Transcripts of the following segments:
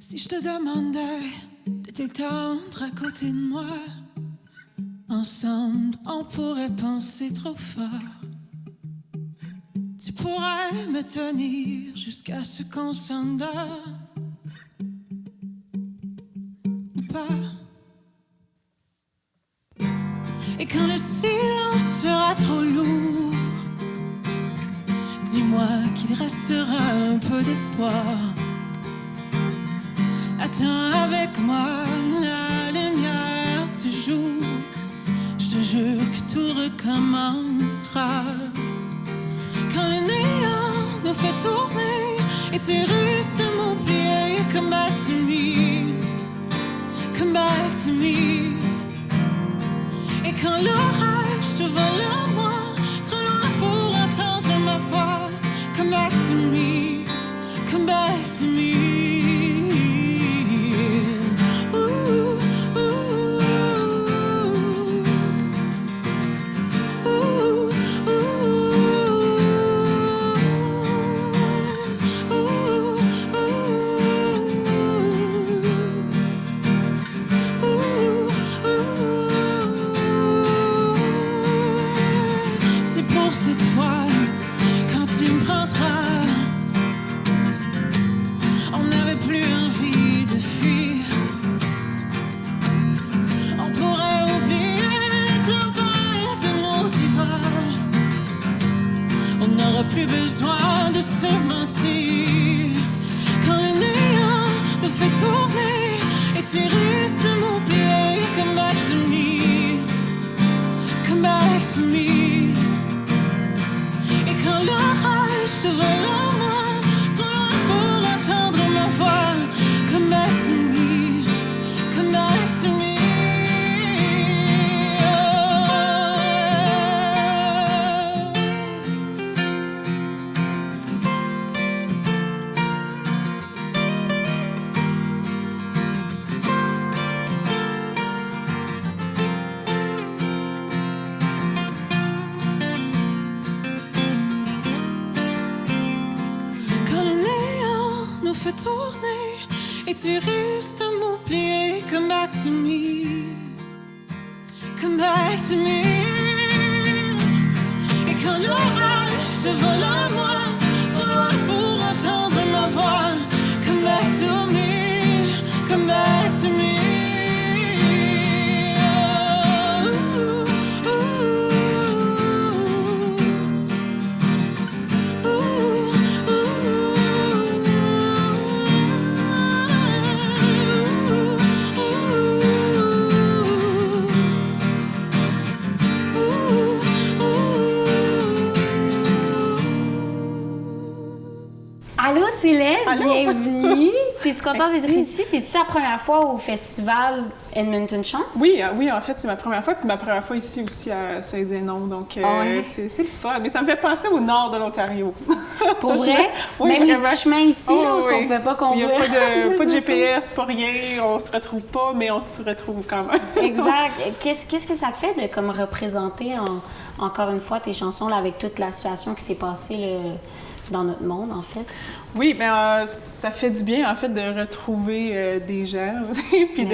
Si je te demandais de t'étendre à côté de moi, ensemble on pourrait penser trop fort. Tu pourrais me tenir jusqu'à ce qu'on s'endort. Ou pas. Et quand le silence sera trop lourd, dis-moi qu'il restera un peu d'espoir. Attends avec moi la lumière du jour. Je te jure que tout recommencera. Quand le néant nous fait tourner et tu risques de m'oublier, come back to me, come back to me. Et quand l'orage te vole à moi, trop loin pour entendre ma voix, come back to me, come back to me. Plus besoin de se mentir. Quand le néant nous fait tourner et tu risques de m'oublier, come back to me, come back to me. Et quand l'orage te vole à moi, trop loin pour entendre ma voix, come back to me, come back to me. Fait tourner et tu risques de m'oublier, come back to me, come back to me. Et quand l'orage te vole à moi, trop loin pour entendre ma voix, come back to me, come back to me. Allô Céleste, Allô? bienvenue. T'es-tu contente d'être Merci. ici? C'est-tu ta première fois au festival Edmonton Chant? Oui, oui, en fait, c'est ma première fois, puis ma première fois ici aussi à Saint-Zénon, donc Ouais. c'est le fun. Mais ça me fait penser au nord de l'Ontario. Pour Ça, vrai? Oui, Même les vraiment. petits chemins ici, là, où oui. on ne pouvait pas Il n'y conduire. a pas de GPS, pas rien, on se retrouve pas, mais on se retrouve quand même. Exact. Qu'est-ce que ça te fait de comme représenter encore une fois tes chansons là, avec toute la situation qui s'est passée là, dans notre monde, en fait? Oui, mais ça fait du bien, en fait, de retrouver des gens aussi, puis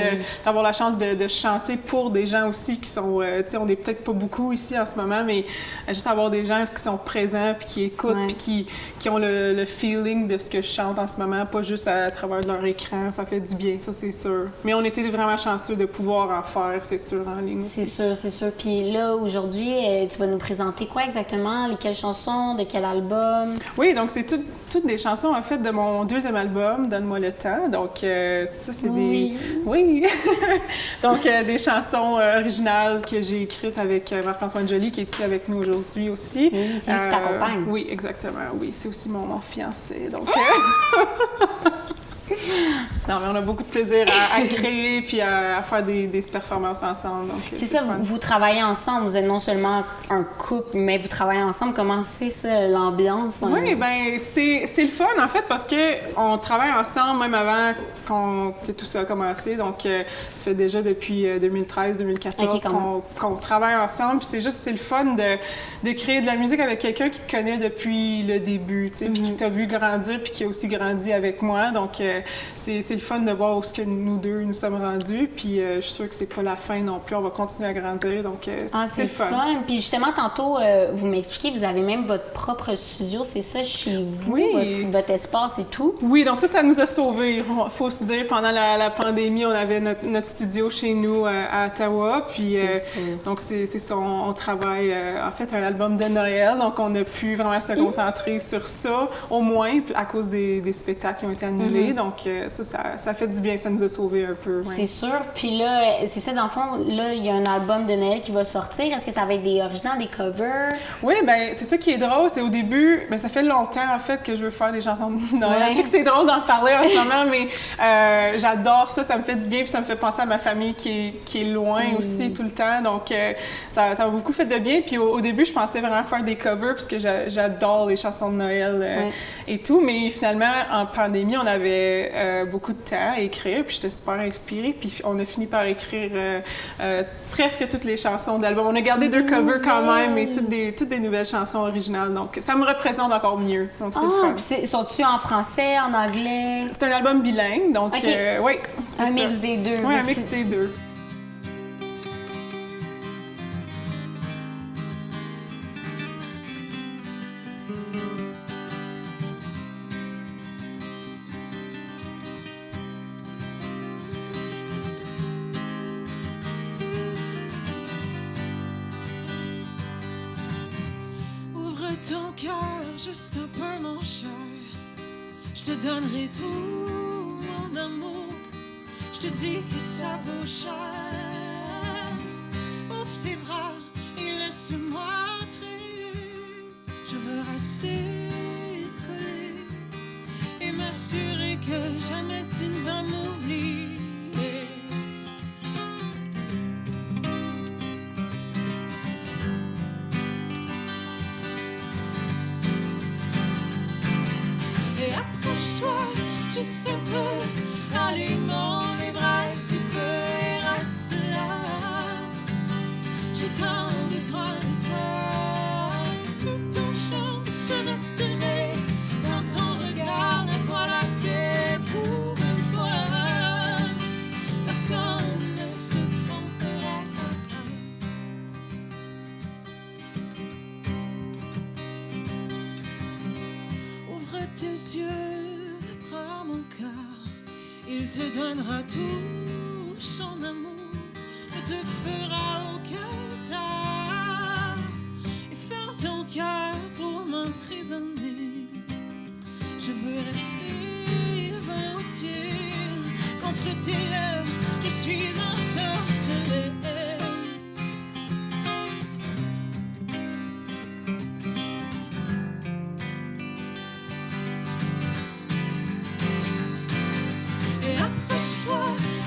d'avoir la chance de chanter pour des gens aussi qui sont, tu sais, on n'est peut-être pas beaucoup ici en ce moment, mais juste avoir des gens qui sont présents, puis qui écoutent, puis qui ont le feeling de ce que je chante en ce moment, pas juste à travers leur écran, ça fait du bien, ça c'est sûr. Mais on était vraiment chanceux de pouvoir en faire, c'est sûr, en ligne. C'est sûr, c'est sûr. Puis là, aujourd'hui, tu vas nous présenter quoi exactement? Lesquelles chansons? De quel album? Oui, donc c'est toutes des chansons, en fait, de mon deuxième album, Donne-moi le temps. Donc, ça, c'est des... Oui! Donc, des chansons originales que j'ai écrites avec Marc-Antoine Joly, qui est ici avec nous aujourd'hui aussi. Oui, c'est lui qui t'accompagne. Oui, exactement. Oui, c'est aussi mon fiancé. Donc... Non, mais on a beaucoup de plaisir à créer puis à faire des performances ensemble. C'est ça, vous travaillez ensemble. Vous êtes non seulement un couple, mais vous travaillez ensemble. Comment c'est ça, l'ambiance? Oui, bien, c'est le fun, en fait, parce qu'on travaille ensemble même avant que tout ça a commencé. Donc, ça fait déjà depuis 2013-2014 qu'on travaille ensemble. Puis c'est le fun de créer de la musique avec quelqu'un qui te connaît depuis le début, tu sais, puis qui t'a vu grandir, puis qui a aussi grandi avec moi. Donc, c'est le fun de voir où ce que nous deux nous sommes rendus. Puis je suis sûre que c'est pas la fin non plus. On va continuer à grandir. Donc c'est le fun. Puis justement, tantôt, vous m'expliquez, vous avez même votre propre studio, c'est ça, chez vous, votre espace et tout? Oui, donc ça nous a sauvés. Il faut se dire, pendant la pandémie, on avait notre studio chez nous à Ottawa. Puis donc c'est ça, on travaille en fait un album de Noël. Donc on a pu vraiment se concentrer sur ça, au moins à cause des spectacles qui ont été annulés. Donc ça fait du bien, ça nous a sauvés un peu. Ouais. C'est sûr. Puis là, c'est ça, dans le fond, là, il y a un album de Noël qui va sortir. Est-ce que ça va être des originaux, des covers? Oui, bien, c'est ça qui est drôle. C'est au début, bien, ça fait longtemps, en fait, que je veux faire des chansons de Noël. Ouais. Je sais que c'est drôle d'en parler en ce moment, mais j'adore ça. Ça me fait du bien, puis ça me fait penser à ma famille qui est loin aussi tout le temps. Donc, ça m'a beaucoup fait de bien. Puis au début, je pensais vraiment faire des covers, parce que j'adore les chansons de Noël et tout. Mais finalement, en pandémie, on avait beaucoup de temps à écrire, puis j'étais super inspirée. Puis on a fini par écrire presque toutes les chansons d'album. On a gardé 2 covers quand même, mais toutes des nouvelles chansons originales. Donc, ça me représente encore mieux. Donc, c'est le fun. Sont-tu en français, en anglais? C'est un album bilingue, donc oui, c'est un mix des deux. Oui, un mix des deux. Ton cœur, juste un peu, mon cher. Je te donnerai tout mon amour. Je te dis que ça vaut cher. Ouvre tes bras et laisse-moi entrer. Je veux rester collé et m'assurer que jamais tu ne vas m'oublier. Juste un peu, allume les bras si feu et reste là. J'ai tant besoin de toi. Sous ton chant, je resterai dans ton regard. La voix lactée pour une fois. Personne ne se trompera. Ouvre tes yeux. Mon cœur, il te donnera tout son amour et te fera aucun tard et ferme ton cœur pour m'emprisonner. Je veux rester volontiers contre tes lèvres, je suis ensorcelé.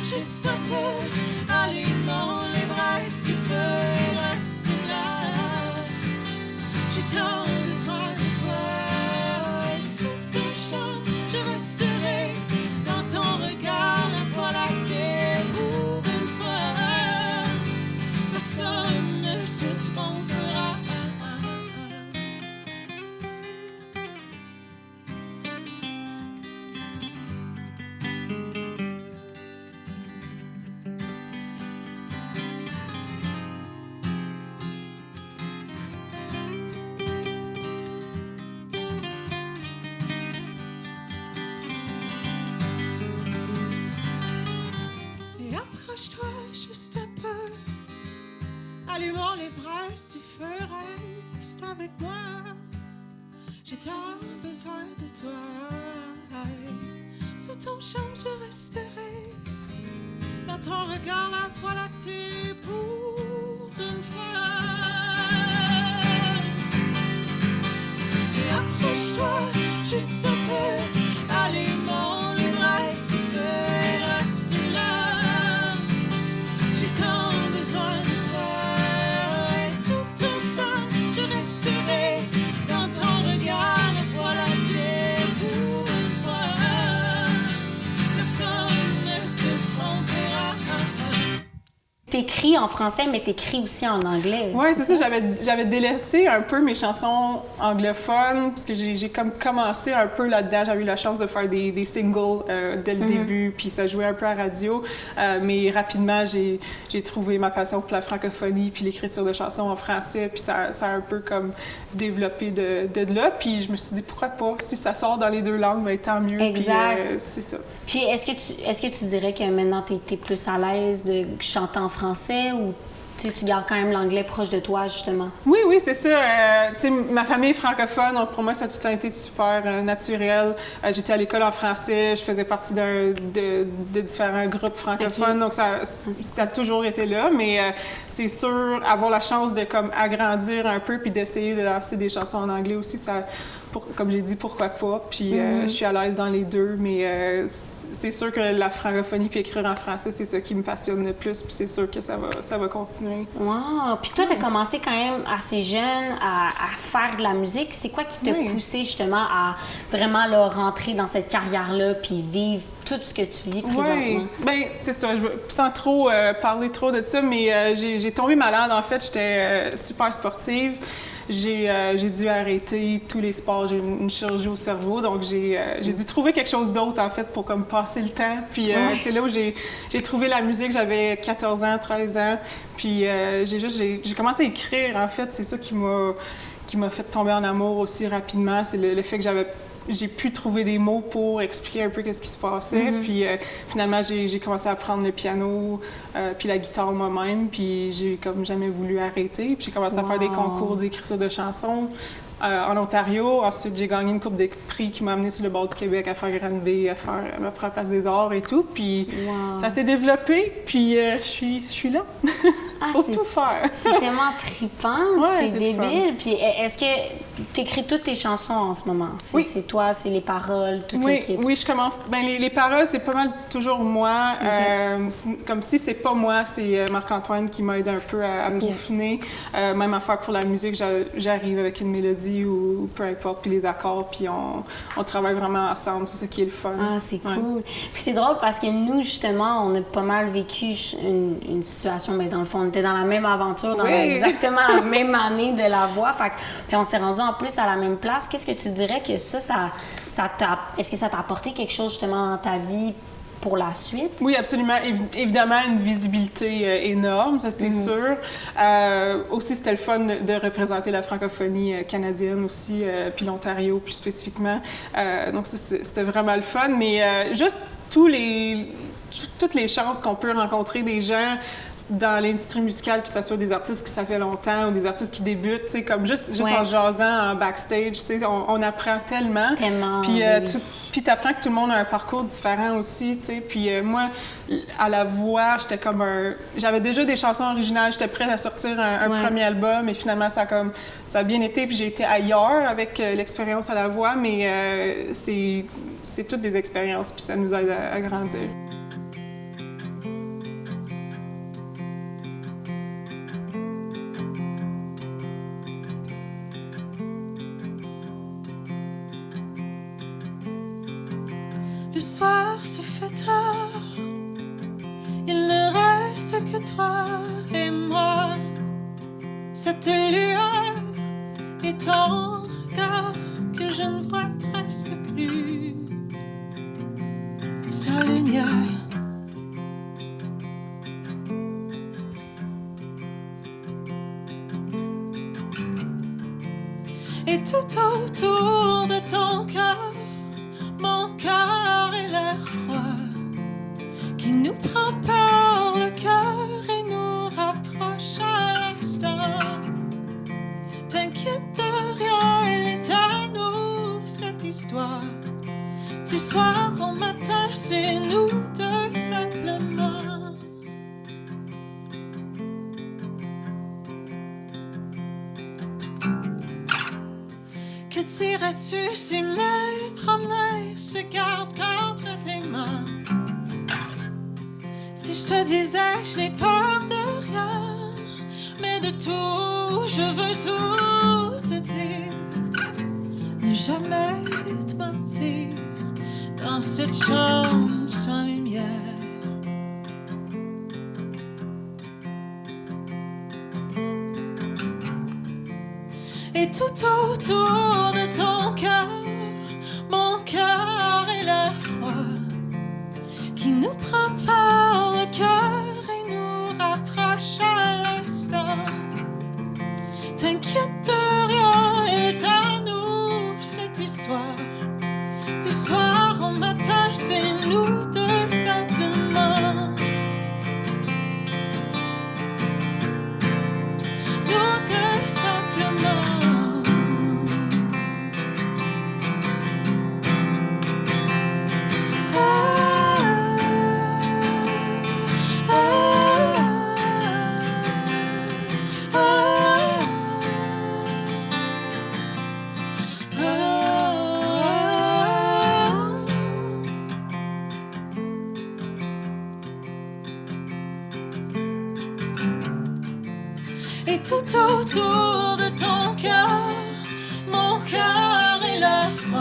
Juste un peu, allume les bras et si feu reste là. J'ai tant besoin de toi et sous ton chant, je resterai dans ton regard. La voix lactée pour une fois, personne ne se trompera. Approche-toi juste un peu, allumons les bras si tu feu reste avec moi. J'ai tant besoin de toi. Sous ton charme je resterai, dans ton regard la voie lactée pour une fois. Et approche-toi juste un peu, allumons les bras si feu reste là. Tant besoin de toi et sous ton chant je resterai dans ton regard. La voix lactée pour une fois, personne ne se trompera. t'écris en français, mais t'écris aussi en anglais. Oui, c'est ça. J'avais délaissé un peu mes chansons anglophones, parce que j'ai comme commencé un peu là-dedans. J'avais eu la chance de faire des singles dès le début, puis ça jouait un peu à la radio. Mais rapidement, j'ai trouvé ma passion pour la francophonie, puis l'écriture de chansons en français, puis ça a un peu comme développé de là. Puis je me suis dit, pourquoi pas? Si ça sort dans les deux langues, bien, tant mieux. Exact. Puis c'est ça. Puis est-ce que tu dirais que maintenant, t'es plus à l'aise de chanter en français ou tu gardes quand même l'anglais proche de toi, justement? Oui, c'est ça. Ma famille est francophone, donc pour moi, ça a tout le temps été super naturel. J'étais à l'école en français, je faisais partie de différents groupes francophones, donc ça a toujours été là. Mais c'est sûr, avoir la chance de comme agrandir un peu puis d'essayer de lancer des chansons en anglais aussi, comme j'ai dit, pourquoi pas. Puis je suis à l'aise dans les deux, mais c'est sûr que la francophonie puis écrire en français, c'est ça qui me passionne le plus, puis c'est sûr que ça va continuer. Wow! Puis toi, tu as commencé quand même assez jeune à faire de la musique. C'est quoi qui t'a poussé justement à vraiment là, rentrer dans cette carrière-là puis vivre tout ce que tu vis présentement? Oui, bien, c'est ça. Sans trop parler trop de ça, mais j'ai tombé malade. En fait, j'étais super sportive. J'ai dû arrêter tous les sports. J'ai une chirurgie au cerveau, donc j'ai dû trouver quelque chose d'autre, en fait, pour comme passer le temps. Puis c'est là où j'ai trouvé la musique. J'avais 14 ans, 13 ans. Puis j'ai commencé à écrire, en fait. C'est ça qui m'a fait tomber en amour aussi rapidement. C'est le fait que j'ai pu trouver des mots pour expliquer un peu ce qui se passait. Puis finalement, j'ai commencé à apprendre le piano puis la guitare moi-même. Puis j'ai comme jamais voulu arrêter. Puis j'ai commencé à faire des concours d'écriture de chansons en Ontario. Ensuite, j'ai gagné une coupe de prix qui m'a amenée sur le bord du Québec à faire Granby, à faire ma propre place des arts et tout. Puis ça s'est développé. Puis je suis là. Faut tout faire. C'est tellement trippant, c'est débile. Puis est-ce que tu écris toutes tes chansons en ce moment? Oui. C'est toi, c'est les paroles, toute l'équipe? Oui, je commence. Bien, les paroles, c'est pas mal toujours moi. Comme si c'est pas moi, c'est Marc-Antoine qui m'aide un peu à me peaufiner. Même affaire pour la musique, j'arrive avec une mélodie ou peu importe, puis les accords, puis on travaille vraiment ensemble. C'est ça qui est le fun. Ah, c'est cool. Puis c'est drôle parce que nous, justement, on a pas mal vécu une situation, mais dans le fond, on était dans la même aventure, dans exactement la même année de la voix. Puis on s'est rendu en plus à la même place. Qu'est-ce que tu dirais que est-ce que ça t'a apporté quelque chose justement dans ta vie pour la suite? Oui, absolument. Évidemment, une visibilité énorme, ça c'est sûr. Aussi, c'était le fun de représenter la francophonie canadienne aussi, puis l'Ontario plus spécifiquement. Donc ça, c'était vraiment le fun. Mais juste toutes les chances qu'on peut rencontrer des gens dans l'industrie musicale, que ce soit des artistes qui ça fait longtemps ou des artistes qui débutent, tu sais, comme juste en jasant en backstage, tu sais, on apprend tellement. Puis t'apprends que tout le monde a un parcours différent aussi, tu sais. Puis moi, à la voix, j'étais comme j'avais déjà des chansons originales, j'étais prête à sortir un premier album, et finalement, ça a bien été, puis j'ai été ailleurs avec l'expérience à la voix, mais c'est toutes des expériences, puis ça nous aide à grandir. Le soir se fait tard, il ne reste que toi et moi. Cette lueur et ton regard que je ne vois presque plus. Sa lumière. Et tout autour de ton cœur, mon cœur et l'air froid qui nous prend par le cœur et nous rapproche à l'instant. T'inquiète de rien, elle est à nous, cette histoire. Du soir au matin, c'est nous deux simplement. Que dirais-tu si mes promesses se gardent qu'entre tes mains? Si je te disais que je n'ai peur de rien, mais de tout, je veux tout te dire. Ne jamais te mentir dans cette chambre sans lumière. Et tout autour de ton cœur, mon cœur est l'air froid qui nous prend par le cœur et nous rapproche à l'instant. T'inquiète de rien, est à nous cette histoire. Ce soir au matin, c'est nous deux simplement. Nous deux simplement. Et tout autour de ton cœur, mon cœur est l'air froid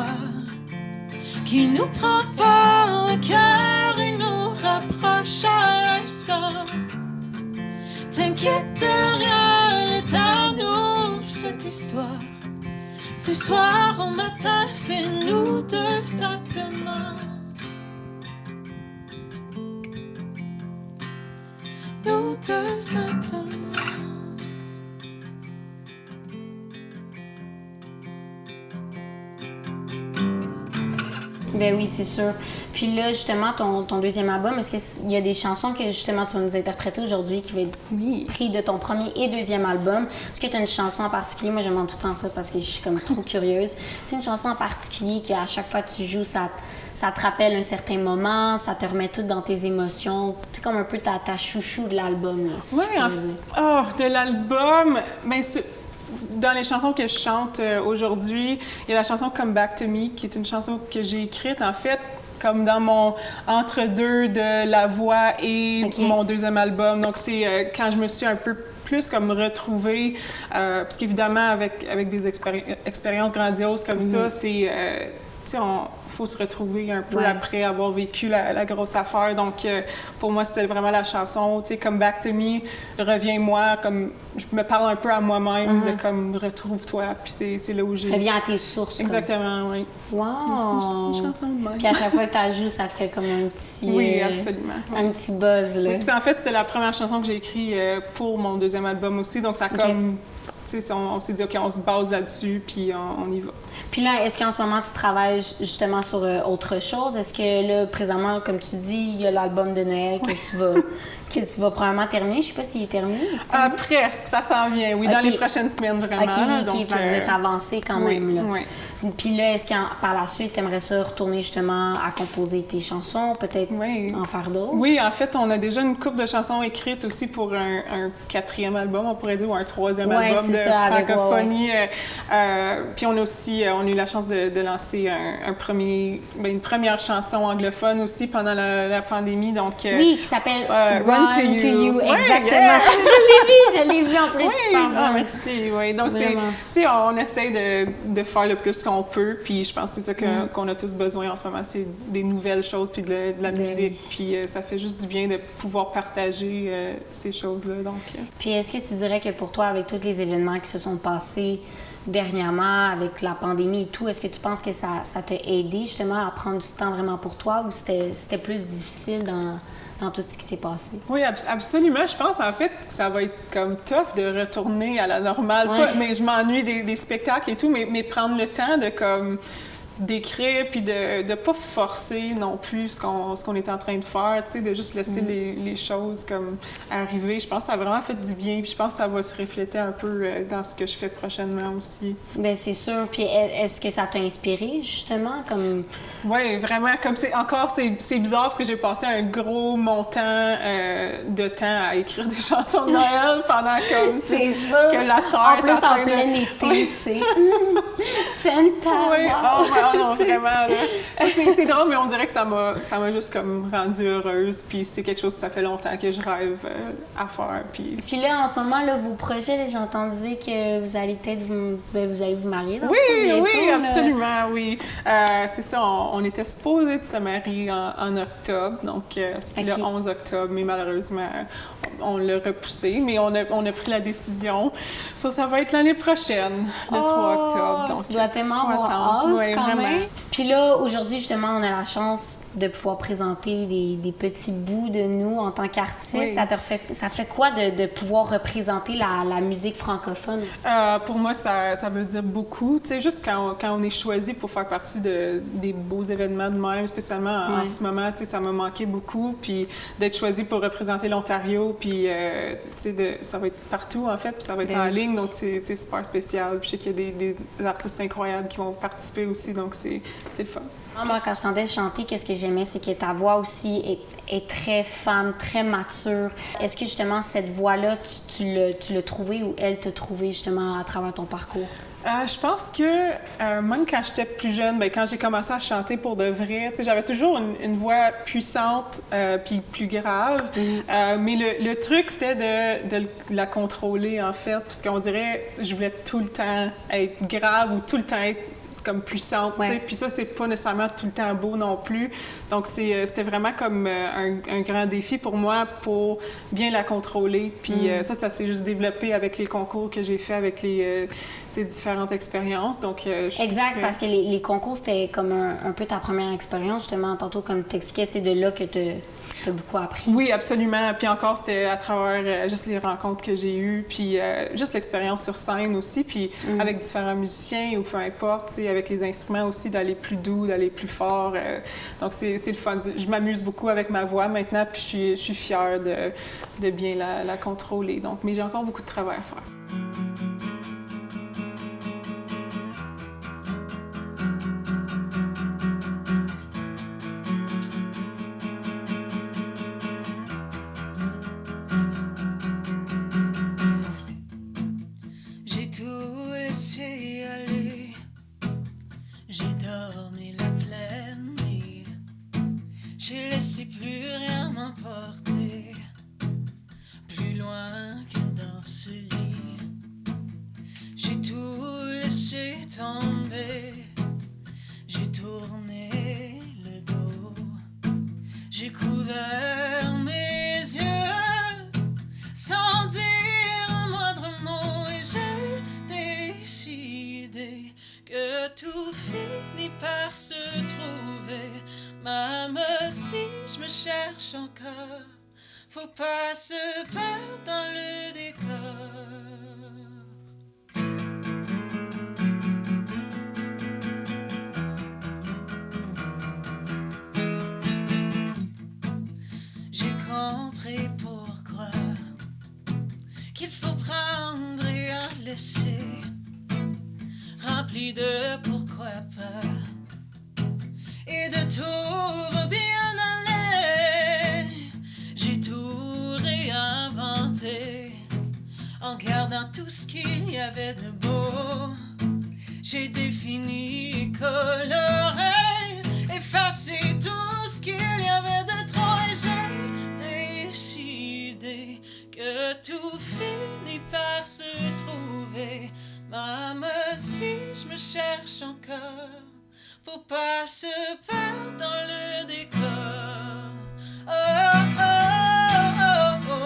qui nous prend par le cœur et nous rapproche à l'instant. T'inquiète de rien, elle est à nous cette histoire. Ce soir au matin, c'est nous deux simplement. Nous deux simplement. Ben oui, c'est sûr. Puis là, justement, ton deuxième album, est-ce qu'il y a des chansons que justement tu vas nous interpréter aujourd'hui qui va être pris de ton premier et deuxième album? Est-ce que tu as une chanson en particulier? Moi, j'aime tout le temps ça parce que je suis comme trop curieuse. C'est une chanson en particulier qu'à chaque fois que tu joues, ça te rappelle un certain moment, ça te remet tout dans tes émotions. C'est comme un peu ta chouchou de l'album. Là, si de l'album, ben dans les chansons que je chante aujourd'hui, il y a la chanson Come Back to Me, qui est une chanson que j'ai écrite, en fait, comme dans mon entre-deux de la voix et mon deuxième album. Donc, c'est quand je me suis un peu plus comme retrouvée, parce qu'évidemment, avec des expériences grandioses comme ça, c'est... faut se retrouver un peu après avoir vécu la grosse affaire. Donc, pour moi, c'était vraiment la chanson, tu sais, Come Back to Me, reviens-moi, comme je me parle un peu à moi-même, de comme retrouve-toi, puis c'est là où j'ai... Reviens à tes sources. Exactement, oui. Wow! C'est une chanson de même. Puis à chaque fois que tu joues, ça te fait comme un petit... Oui, absolument. Un petit buzz, là. Oui, puis en fait, c'était la première chanson que j'ai écrite pour mon deuxième album aussi, donc ça a comme... On s'est dit, OK, on se base là-dessus, puis on y va. Puis là, est-ce qu'en ce moment, tu travailles justement sur autre chose? Est-ce que là, présentement, comme tu dis, il y a l'album de Noël que tu vas probablement terminer? Je sais pas s'il est terminé. Presque, ça s'en vient, oui, dans les prochaines semaines, vraiment. OK, donc, vous êtes avancé quand même, là. Oui. Puis là, est-ce que par la suite, tu aimerais ça retourner justement à composer tes chansons, peut-être en faire d'autres? Oui, en fait, on a déjà une couple de chansons écrites aussi pour un quatrième album, on pourrait dire, ou un troisième album de francophonie. Puis on a aussi on a eu la chance de lancer une première chanson anglophone aussi pendant la pandémie. Donc, oui, qui s'appelle Run to You. Exactement. Yeah. Je l'ai vu en plus. Super bon. Merci. Oui. Donc, on essaie de faire le plus qu'on peut. Puis je pense que c'est ça qu'on a tous besoin en ce moment, c'est des nouvelles choses puis de la musique. Puis ça fait juste du bien de pouvoir partager ces choses-là. Donc, Puis est-ce que tu dirais que pour toi, avec tous les événements qui se sont passés dernièrement, avec la pandémie et tout, est-ce que tu penses que ça t'a aidé justement à prendre du temps vraiment pour toi ou c'était plus difficile dans tout ce qui s'est passé? Oui, absolument. Je pense en fait que ça va être comme tough de retourner à la normale. Mais je m'ennuie des spectacles et tout, mais prendre le temps de comme d'écrire puis de pas forcer non plus ce qu'on est en train de faire, tu sais, de juste laisser les choses comme arriver. Je pense que ça a vraiment fait du bien puis je pense que ça va se refléter un peu dans ce que je fais prochainement aussi. Bien, c'est sûr. Puis est-ce que ça t'a inspiré justement comme... Oui, vraiment. Comme c'est bizarre parce que j'ai passé un gros montant de temps à écrire des chansons de Noël pendant comme c'est sûr. Que la terre en plus en plein été, tu sais. Santa. Oui, non, vraiment. Là. C'est drôle, mais on dirait que ça m'a juste comme rendue heureuse. Puis c'est quelque chose que ça fait longtemps que je rêve à faire. Puis là, en ce moment, là, vos projets, là, j'ai entendu que vous allez peut-être vous marier. Oui, absolument, oui. C'est ça, on était supposés de se marier en octobre. Donc, c'est le 11 octobre. Mais malheureusement, on l'a repoussé, mais on a pris la décision. Ça va être l'année prochaine, le 3 octobre. Donc, tu dois tellement avoir hâte, ouais, quand vraiment. même. Puis là, aujourd'hui, justement, on a la chance de pouvoir présenter des petits bouts de nous en tant qu'artistes. Oui. Ça fait quoi de pouvoir représenter la musique francophone? Pour moi, ça veut dire beaucoup. Tu sais, juste quand on est choisi pour faire partie des beaux événements de même, spécialement en ce moment, tu sais, ça m'a manqué beaucoup. Puis d'être choisi pour représenter l'Ontario, puis tu sais, ça va être partout, en fait, puis ça va être en ligne, donc c'est super spécial. Puis je sais qu'il y a des artistes incroyables qui vont participer aussi, donc c'est le fun. Moi, quand je t'entendais chanter, qu'est-ce que j'aimais, c'est que ta voix aussi est très femme, très mature. Est-ce que justement cette voix-là, tu l'as trouvée ou elle t'a trouvée justement à travers ton parcours? Je pense que même quand j'étais plus jeune, bien, quand j'ai commencé à chanter pour de vrai, tu sais, j'avais toujours une voix puissante puis plus grave. Mais le truc, c'était de la contrôler, en fait, parce qu'on dirait je voulais tout le temps être grave ou tout le temps être comme puissante, tu sais. Puis ça, c'est pas nécessairement tout le temps beau non plus. Donc, c'était vraiment comme un grand défi pour moi pour bien la contrôler. Puis ça s'est juste développé avec les concours que j'ai fait avec ces différentes expériences. Donc, exact, parce que les concours, c'était comme un peu ta première expérience, justement. Tantôt, comme tu t'expliquais, c'est de là que tu as beaucoup appris. Oui, absolument. Puis encore, c'était à travers juste les rencontres que j'ai eues, puis juste l'expérience sur scène aussi, puis avec différents musiciens ou peu importe, tu sais, avec les instruments aussi, d'aller plus doux, d'aller plus fort. Donc, c'est le fun. Je m'amuse beaucoup avec ma voix maintenant, puis je suis fière de bien la contrôler. Donc, mais j'ai encore beaucoup de travail à faire. J'ai tout laissé aller, j'ai dormi la pleine nuit, j'ai laissé plus rien m'emporter, plus loin que dans ce lit. J'ai tout laissé tomber, j'ai tourné le dos, j'ai couvert mes yeux sans dire un moindre mot et j'ai décidé que tout finit par se trouver. Même si je me cherche encore, faut pas se perdre dans le décor. J'ai compris pourquoi qu'il faut prendre et en laisser, rempli de pourquoi pas et de tout bien aller. J'ai tout réinventé en gardant tout ce qu'il y avait de beau. J'ai défini, coloré, effacé tout ce qu'il y avait de trop et j'ai décidé que tout finit par se trouver. Même si je me cherche encore, faut pas se perdre dans le décor. Oh, oh, oh, oh, oh.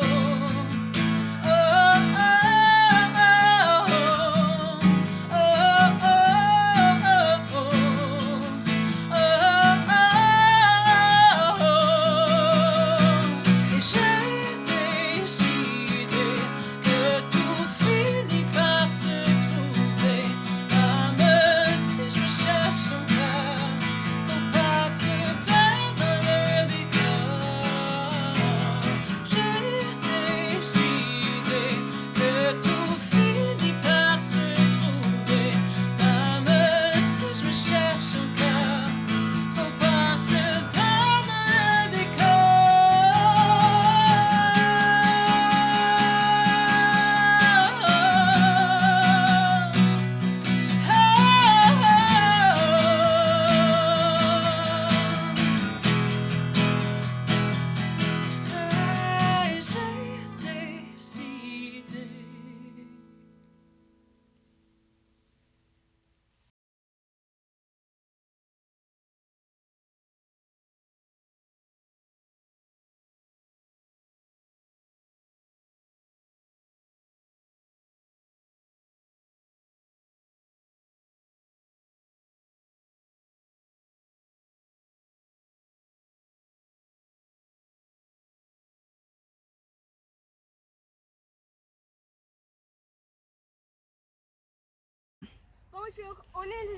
Bonjour, on est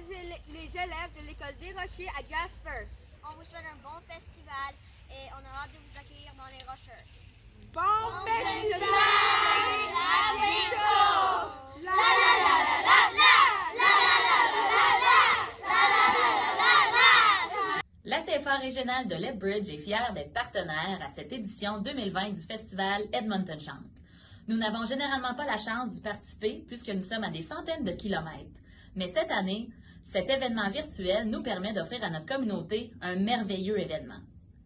les élèves de l'école des Rochers à Jasper. On vous souhaite un bon festival et on a hâte de vous accueillir dans les Rocheuses. Bon festival! À bientôt! La la la la la la! La la la la la la! La la la la la la! La CFA régionale de Lethbridge est fière d'être partenaire à cette édition 2020 du festival Edmonton Chante. Nous n'avons généralement pas la chance d'y participer puisque nous sommes à des centaines de kilomètres. Mais cette année, cet événement virtuel nous permet d'offrir à notre communauté un merveilleux événement.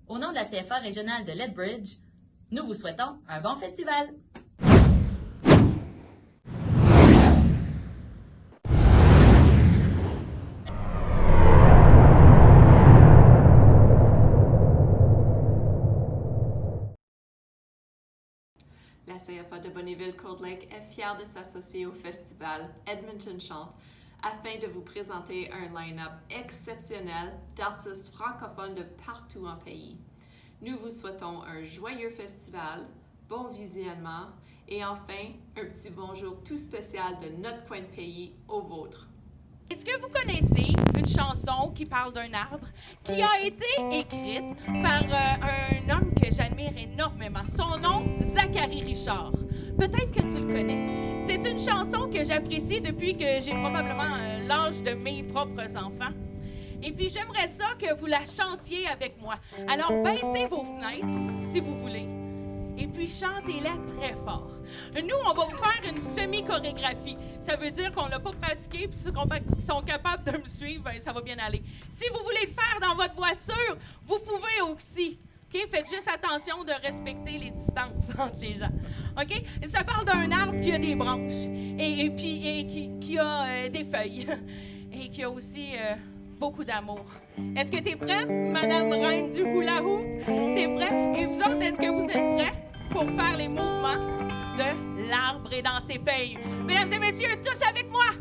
Au nom de la CFA régionale de Lethbridge, nous vous souhaitons un bon festival! La CFA de Bonnyville-Cold Lake est fière de s'associer au festival Edmonton Chante afin de vous présenter un line-up exceptionnel d'artistes francophones de partout en pays. Nous vous souhaitons un joyeux festival, bon visionnement et enfin un petit bonjour tout spécial de notre coin de pays au vôtre. Est-ce que vous connaissez une chanson qui parle d'un arbre qui a été écrite par un homme que j'admire énormément? Son nom, Zachary Richard. Peut-être que tu le connais. C'est une chanson que j'apprécie depuis que j'ai probablement l'âge de mes propres enfants. Et puis j'aimerais ça que vous la chantiez avec moi. Alors baissez vos fenêtres si vous voulez. Et puis chantez-la très fort. Nous, on va vous faire une semi-chorégraphie. Ça veut dire qu'on ne l'a pas pratiqué, puis ceux qui sont capables de me suivre, ben, ça va bien aller. Si vous voulez le faire dans votre voiture, vous pouvez aussi. OK? Faites juste attention de respecter les distances entre les gens. OK? Et ça parle d'un arbre qui a des branches et qui a des feuilles et qui a aussi beaucoup d'amour. Est-ce que tu es prête, Madame Reine du Hula Hoop? Tu es prête? Et vous autres, est-ce que vous êtes prêts pour faire les mouvements de l'arbre et dans ses feuilles? Mesdames et messieurs, tous avec moi!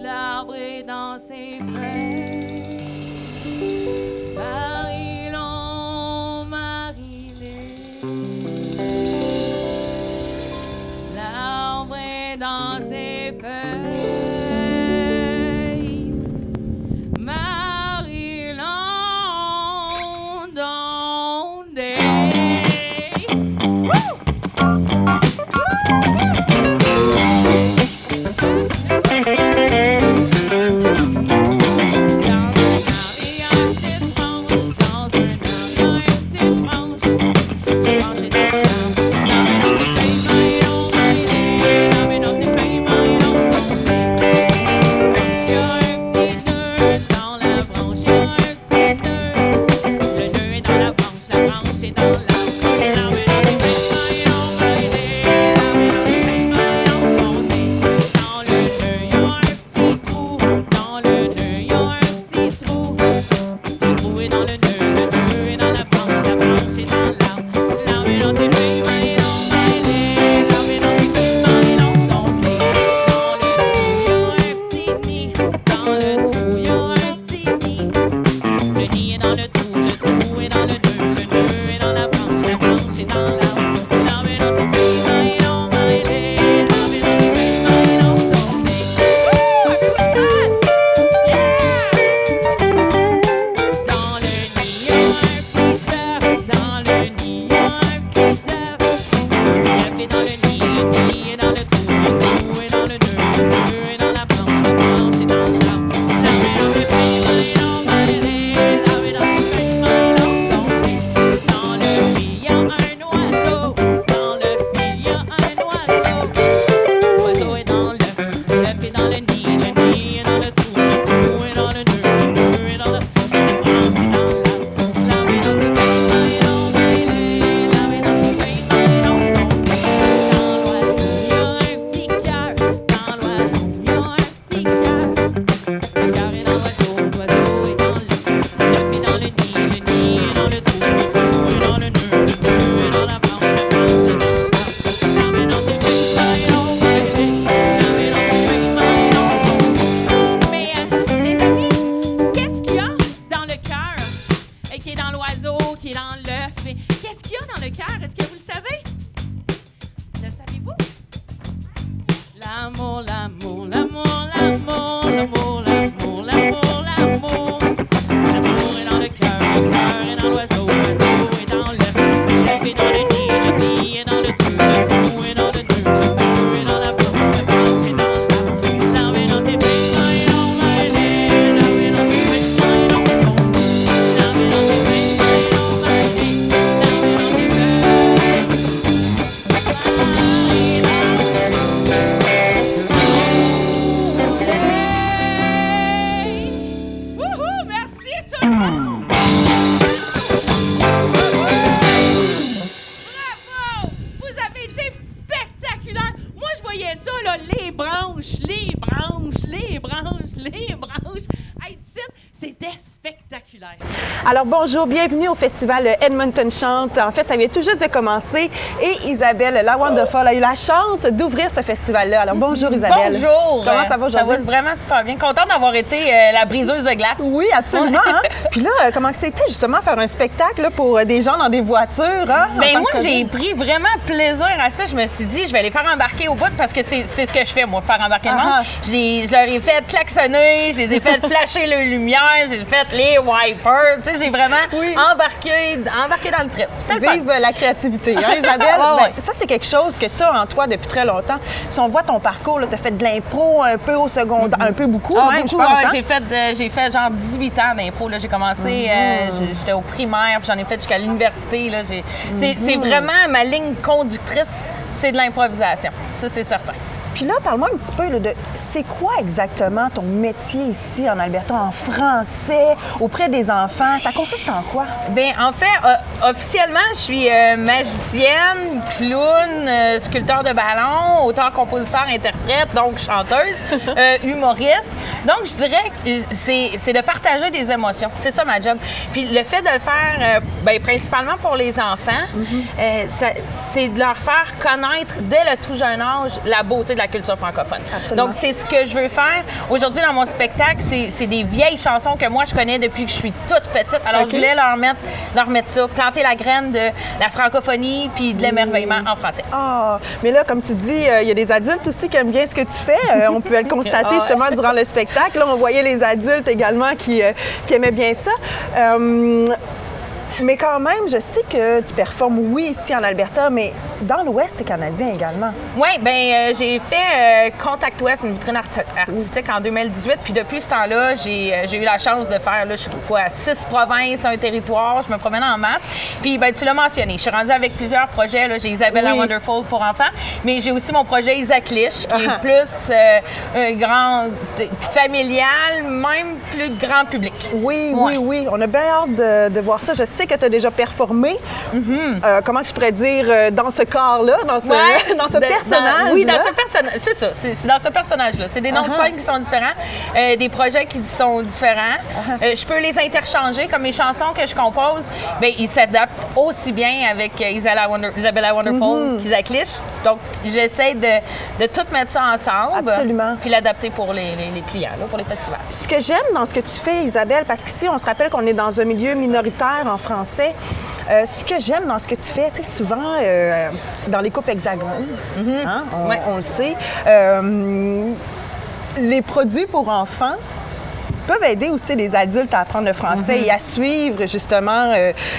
L'arbre est dans ses feuilles, Paris l'ont mariné. L'arbre est dans ses feuilles, Marie l'ont donné. Qu'est-ce qu'il y a dans le cœur? Est-ce que vous le savez? Le savez-vous? les branches, les branches, les branches. Hey, c'était spectaculaire. Alors bonjour, bienvenue au festival Edmonton Chante. En fait, ça vient tout juste de commencer et Isabelle La Wonderful a eu la chance d'ouvrir ce festival-là. Alors bonjour Isabelle. Bonjour. Comment ça va aujourd'hui? Ça va vraiment super bien. Contente d'avoir été la briseuse de glace. Oui, absolument. Hein? Puis là, comment c'était justement faire un spectacle là, pour des gens dans des voitures? Hein, ben moi, j'ai pris vraiment plaisir à ça. Je me suis dit, je vais les faire embarquer au bout parce que c'est ce que je fais, moi, faire embarquer le monde. Je leur ai fait klaxonner, je les ai fait flasher les lumières, j'ai fait les wipers. Tu sais, j'ai vraiment embarqué dans le trip. C'était le fun. Vive la créativité, hein, Isabelle? Ben, ça, c'est quelque chose que tu as en toi depuis très longtemps. Si on voit ton parcours, tu as fait de l'impro un peu au secondaire, un peu beaucoup, même, beaucoup, je pense. Hein? J'ai fait genre 18 ans d'impro. J'ai commencé, j'étais au primaire, puis j'en ai fait jusqu'à l'université. C'est vraiment ma ligne conductrice, c'est de l'improvisation. Ça, c'est certain. Puis là, parle-moi un petit peu là, de c'est quoi exactement ton métier ici en Alberta, en français, auprès des enfants? Ça consiste en quoi? Bien, en fait, officiellement, je suis magicienne, clown, sculpteur de ballon, auteur, compositeur, interprète, donc chanteuse, humoriste. Donc, je dirais que c'est de partager des émotions. C'est ça ma job. Puis le fait de le faire, bien, principalement pour les enfants, c'est de leur faire connaître dès le tout jeune âge la beauté de la culture francophone. Absolument. Donc, c'est ce que je veux faire. Aujourd'hui, dans mon spectacle, c'est des vieilles chansons que moi, je connais depuis que je suis toute petite. Alors, je voulais leur mettre ça, planter la graine de la francophonie puis de l'émerveillement en français. Ah, mais là, comme tu dis, il y a des adultes aussi qui aiment bien ce que tu fais. On pouvait le constater justement durant le spectacle. Là, on voyait les adultes également qui aimaient bien ça. Mais quand même, je sais que tu performes, oui, ici en Alberta, mais dans l'Ouest canadien également. Oui, bien, j'ai fait Contact Ouest, une vitrine artistique en 2018. Puis depuis ce temps-là, j'ai eu la chance de faire, là, je sais pas, 6 provinces, un territoire. Je me promène en masse. Puis, ben, tu l'as mentionné, je suis rendue avec plusieurs projets. Là. J'ai Isabelle La Wonderful pour enfants, mais j'ai aussi mon projet Isacliche, qui est plus grand, familial, même plus grand public. Oui. On a bien hâte de voir ça. Je sais que tu as déjà performé. Comment je pourrais dire, dans ce corps-là, dans ce personnage. Oui, dans ce personnage. C'est ça, c'est dans ce personnage-là. C'est des noms de scène qui sont différents, des projets qui sont différents. Je peux les interchanger, comme mes chansons que je compose, bien, ils s'adaptent aussi bien avec Isabelle La Wonderful qu'Isacliche. Donc, j'essaie de tout mettre ça ensemble. Absolument. Puis l'adapter pour les clients, là, pour les festivals. Ce que j'aime dans ce que tu fais, Isabelle, parce qu'ici, on se rappelle qu'on est dans un milieu minoritaire en français. Ce que j'aime dans ce que tu fais, tu sais, souvent dans les coupes hexagones, on le sait, les produits pour enfants peuvent aider aussi les adultes à apprendre le français et à suivre justement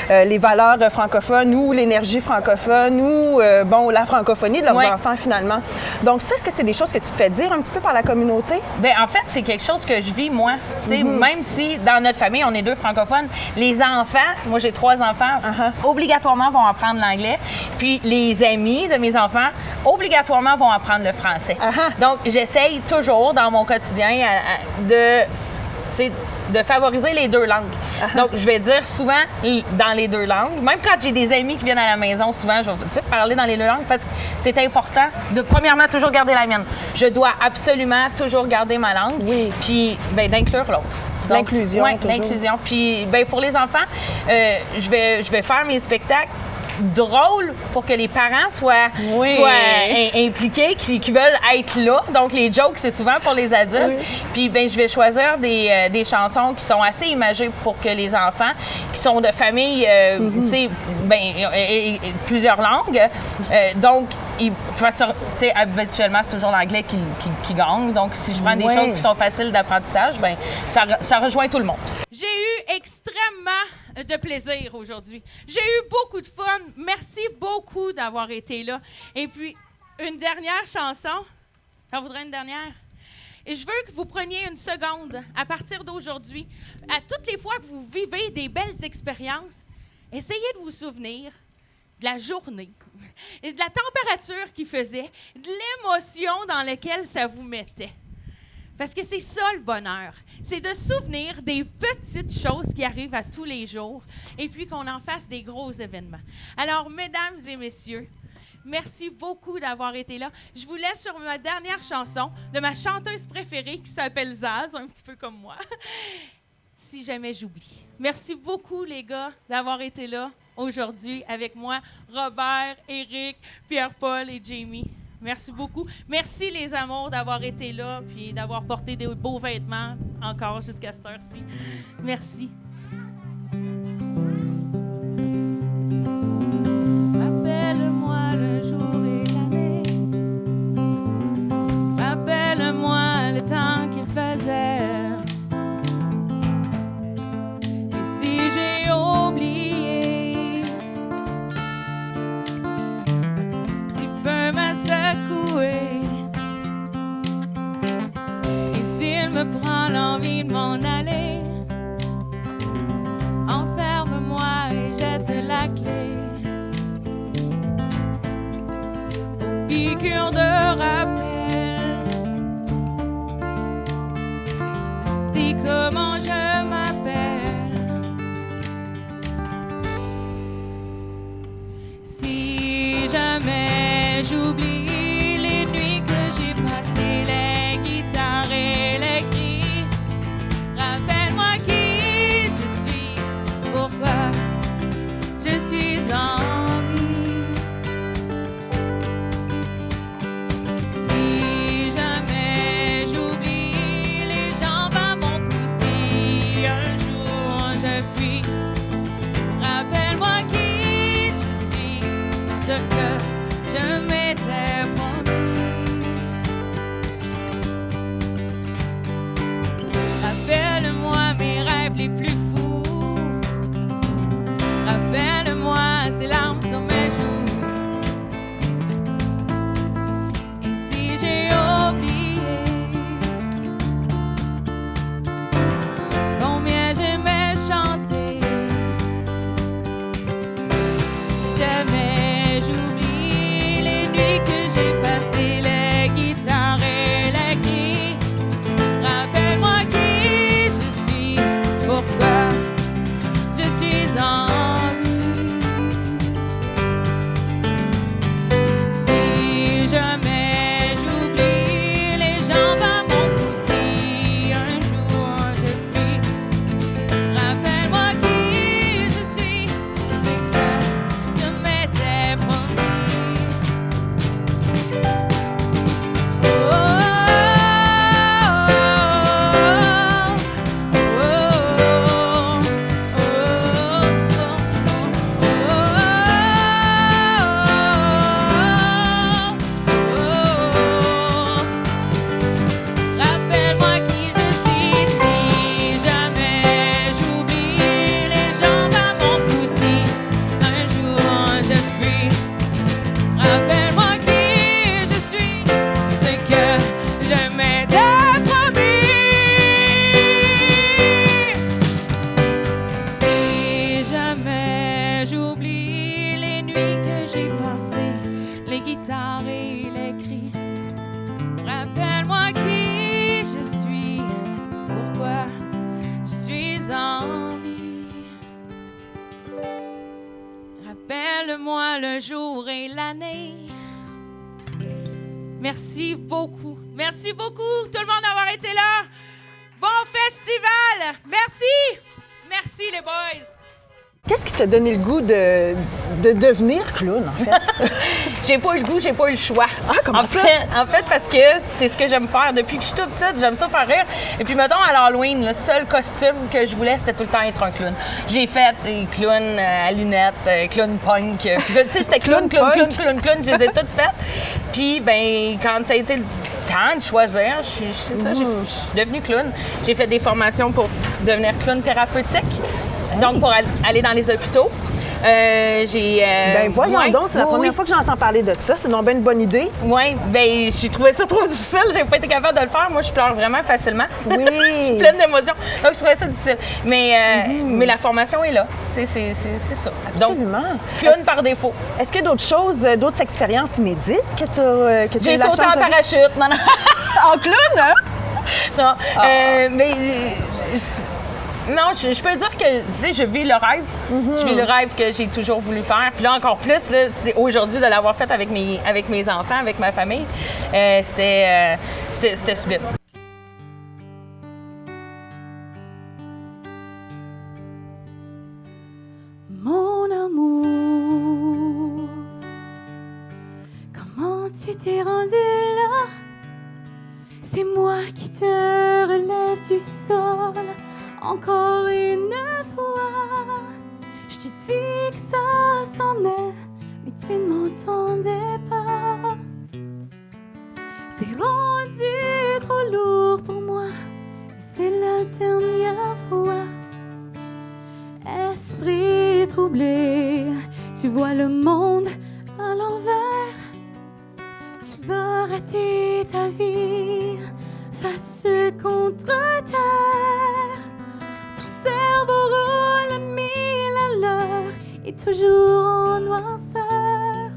les valeurs francophones ou l'énergie francophone ou la francophonie de leurs enfants finalement. Donc ça, est-ce que c'est des choses que tu te fais dire un petit peu par la communauté? Bien, en fait, c'est quelque chose que je vis moi. Même si dans notre famille, on est 2 francophones, les enfants, moi j'ai 3 enfants, obligatoirement vont apprendre l'anglais. Puis les amis de mes enfants, obligatoirement vont apprendre le français. Donc j'essaye toujours dans mon quotidien de favoriser les 2 langues. Donc, je vais dire souvent dans les 2 langues. Même quand j'ai des amis qui viennent à la maison, souvent, je vais parler dans les 2 langues parce que c'est important de, premièrement, toujours garder la mienne. Je dois absolument toujours garder ma langue. Puis, bien, d'inclure l'autre. L'inclusion. Oui, l'inclusion. Puis, bien, pour les enfants, je vais faire mes spectacles drôle pour que les parents soient impliqués, qui veulent être là. Donc, les jokes, c'est souvent pour les adultes. Puis, ben, je vais choisir des chansons qui sont assez imagées pour que les enfants, qui sont de familles, tu sais, plusieurs langues. Donc, habituellement, c'est toujours l'anglais qui gagne. Donc, si je prends des choses qui sont faciles d'apprentissage, ben, ça rejoint tout le monde. J'ai eu extrêmement de plaisir aujourd'hui. J'ai eu beaucoup de fun. Merci beaucoup d'avoir été là. Et puis, une dernière chanson. T'en voudrais une dernière? Et je veux que vous preniez une seconde à partir d'aujourd'hui. À toutes les fois que vous vivez des belles expériences, essayez de vous souvenir de la journée et de la température qu'il faisait, de l'émotion dans laquelle ça vous mettait. Parce que c'est ça le bonheur. C'est de se souvenir des petites choses qui arrivent à tous les jours et puis qu'on en fasse des gros événements. Alors, mesdames et messieurs, Merci beaucoup d'avoir été là. Je vous laisse sur ma dernière chanson de ma chanteuse préférée qui s'appelle Zaz, un petit peu comme moi. Si jamais j'oublie. Merci beaucoup, les gars, d'avoir été là aujourd'hui avec moi. Robert, Éric, Pierre-Paul et Jamie. Merci beaucoup. Merci, les amours, d'avoir été là puis d'avoir porté des beaux vêtements encore jusqu'à cette heure-ci. Merci. Rappelle-moi le jour et l'année. Rappelle-moi le temps qu'il faisait. Et si j'ai oublié, tu peux me secouer. Et s'il me prend l'envie de m'en aller, enferme-moi et jette la clé. Piqûre de rappel, dis comment je m'appelle. Si jamais j'oublie les nuits que j'ai passées, les guitares et les cris, rappelle-moi qui je suis, pourquoi je suis en vie. Si jamais j'oublie les jambes à mon cou, si un jour je fuis, rappelle-moi qui je suis, ce que je m'étais promis. Rappelle-moi mes rêves les plus fous. Rappelle-moi ces larmes sur mes joues. Et si j'ai oublié combien j'aimais chanter, jamais j'oublie les nuits que j'ai passées, les guitares et les cris. Rappelle-moi qui je suis, pourquoi je suis en vie. Si jamais j'oublie les jambes à mon cou, si un jour je fuis, rappelle-moi qui je suis, ce que je m'étais promis. Oh, oh, rappelle-moi qui je suis, si jamais j'oublie les jambes à mon cou, si un jour je fuis, rappelle-moi qui je suis, ce que je m'étais promis. Si jamais j'oublie les nuits que j'ai passées, les guitares et les cris, rappelle-moi qui je suis, pourquoi je suis en vie. Rappelle-moi le jour et l'année. Merci beaucoup. Merci beaucoup, tout le monde, d'avoir été là. Bon festival. Merci. Merci, les boys. Qu'est-ce qui t'a donné le goût de devenir clown, en fait? J'ai pas eu le goût, j'ai pas eu le choix. Ah, comment ça? En fait, parce que c'est ce que j'aime faire. Depuis que je suis toute petite, j'aime ça faire rire. Et puis, mettons, à l'Halloween, le seul costume que je voulais, c'était tout le temps être un clown. J'ai fait clown à lunettes, clown punk. Puis, tu sais, c'était clown. Je les ai toutes faites. Puis, ben, quand ça a été le temps de choisir, je suis devenue clown. J'ai fait des formations pour devenir clown thérapeutique. Donc, pour aller dans les hôpitaux. Ben voyons donc, c'est la première fois que j'entends parler de ça. C'est donc bien une bonne idée. Oui, bien, j'ai trouvé ça trop difficile. J'ai pas été capable de le faire. Moi, je pleure vraiment facilement. Oui. Je suis pleine d'émotions. Donc, je trouvais ça difficile. Mais la formation est là. C'est ça. Absolument. Donc, clown par défaut. Est-ce qu'il y a d'autres choses, d'autres expériences inédites que tu as J'ai sauté en parachute. Non. En clown, hein? Non. Mais... Non, je peux dire que, tu sais, je vis le rêve. Je vis le rêve que j'ai toujours voulu faire. Puis là, encore plus, là, aujourd'hui, de l'avoir fait avec mes enfants, avec ma famille, c'était sublime. Mon amour, comment tu t'es rendu là? C'est moi qui te relève du sol encore une fois. Je t'ai dit que ça s'en est, mais tu ne m'entendais pas. C'est rendu trop lourd pour moi, et c'est la dernière fois. Esprit troublé, tu vois le monde à l'envers. Tu vas rater ta vie face contre terre. Ton cerveau roule à 1000 à l'heure et toujours en noirceur.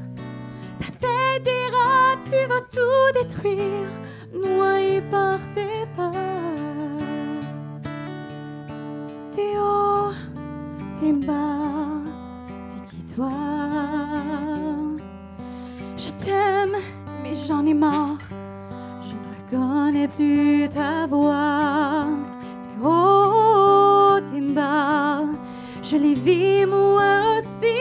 Ta tête dérape, tu vas tout détruire, noyé par tes peurs. T'es haut, t'es bas, t'es qui toi? Je t'aime, mais j'en ai marre. Je ne reconnais plus ta voix. T'es haut, t'es bas, je les vis moi aussi.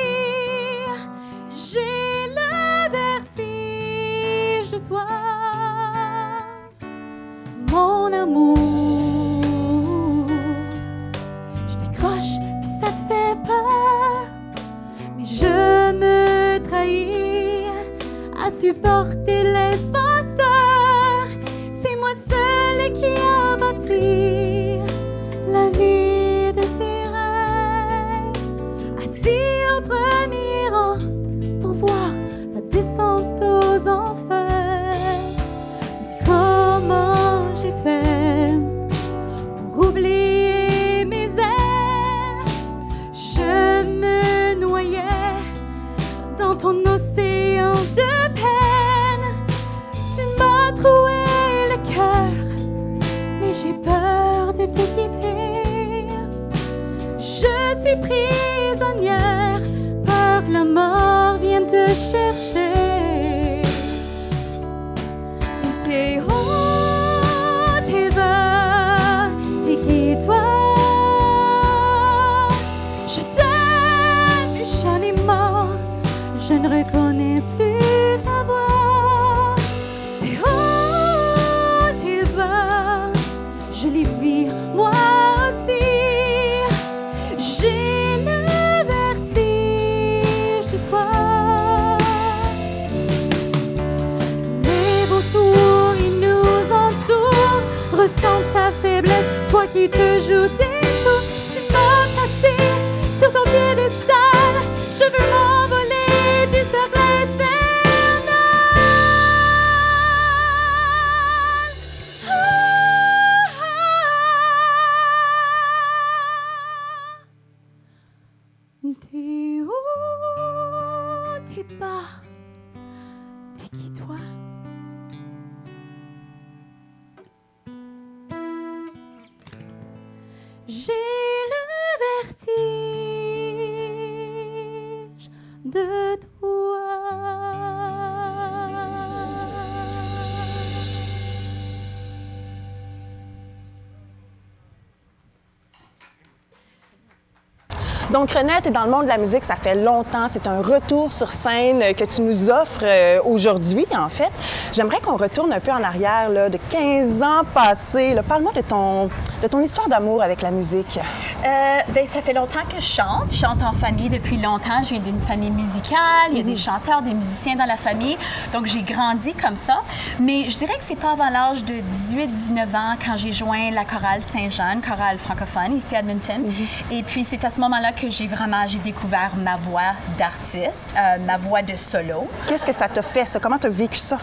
J'ai le vertige de toi, mon amour. Je décroche, puis ça te fait peur, mais je me trahis à supporter l'imposteur. C'est moi seule qui a bâti la vie de tes rêves. Assis au premier rang pour voir la descente aux enfers. Mais comment j'ai fait pour oublier mes ailes? Je me noyais dans ton océan de peine. Tu m'as troué le cœur, mais j'ai peur de te quitter. Je suis prisonnière, peur que la mort vienne te chercher. T'es haut, t'es bas, t'es qui toi? Je t'aime, mais j'en ai marre. Je ne reconnais plus ta voix. T'es haut, t'es bas, je les vis moi aussi. J'ai le vertige de toi. Les beaux tours, ils nous entourent. Ressens ta faiblesse, toi qui te joues des tours. Tu m'as placé sur ton piédestal. Je veux m'envoler du cercle infernal. T'es haut, t'es bas, t'es qui toi? J'ai le vertige de toi. Donc, Renelle, tu es dans le monde de la musique, ça fait longtemps. C'est un retour sur scène que tu nous offres aujourd'hui, en fait. J'aimerais qu'on retourne un peu en arrière, là, de 15 ans passés. Là. Parle-moi de ton histoire d'amour avec la musique. Bien, ça fait longtemps que je chante. Je chante en famille depuis longtemps. Je viens d'une famille musicale. Il y a des chanteurs, des musiciens dans la famille. Donc, j'ai grandi comme ça. Mais je dirais que c'est pas avant l'âge de 18-19 ans quand j'ai joint la chorale Saint-Jean, chorale francophone, ici à Edmonton. Et puis, c'est à ce moment-là que j'ai découvert ma voix d'artiste, ma voix de solo. Qu'est-ce que ça t'a fait, ça? Comment tu as vécu ça?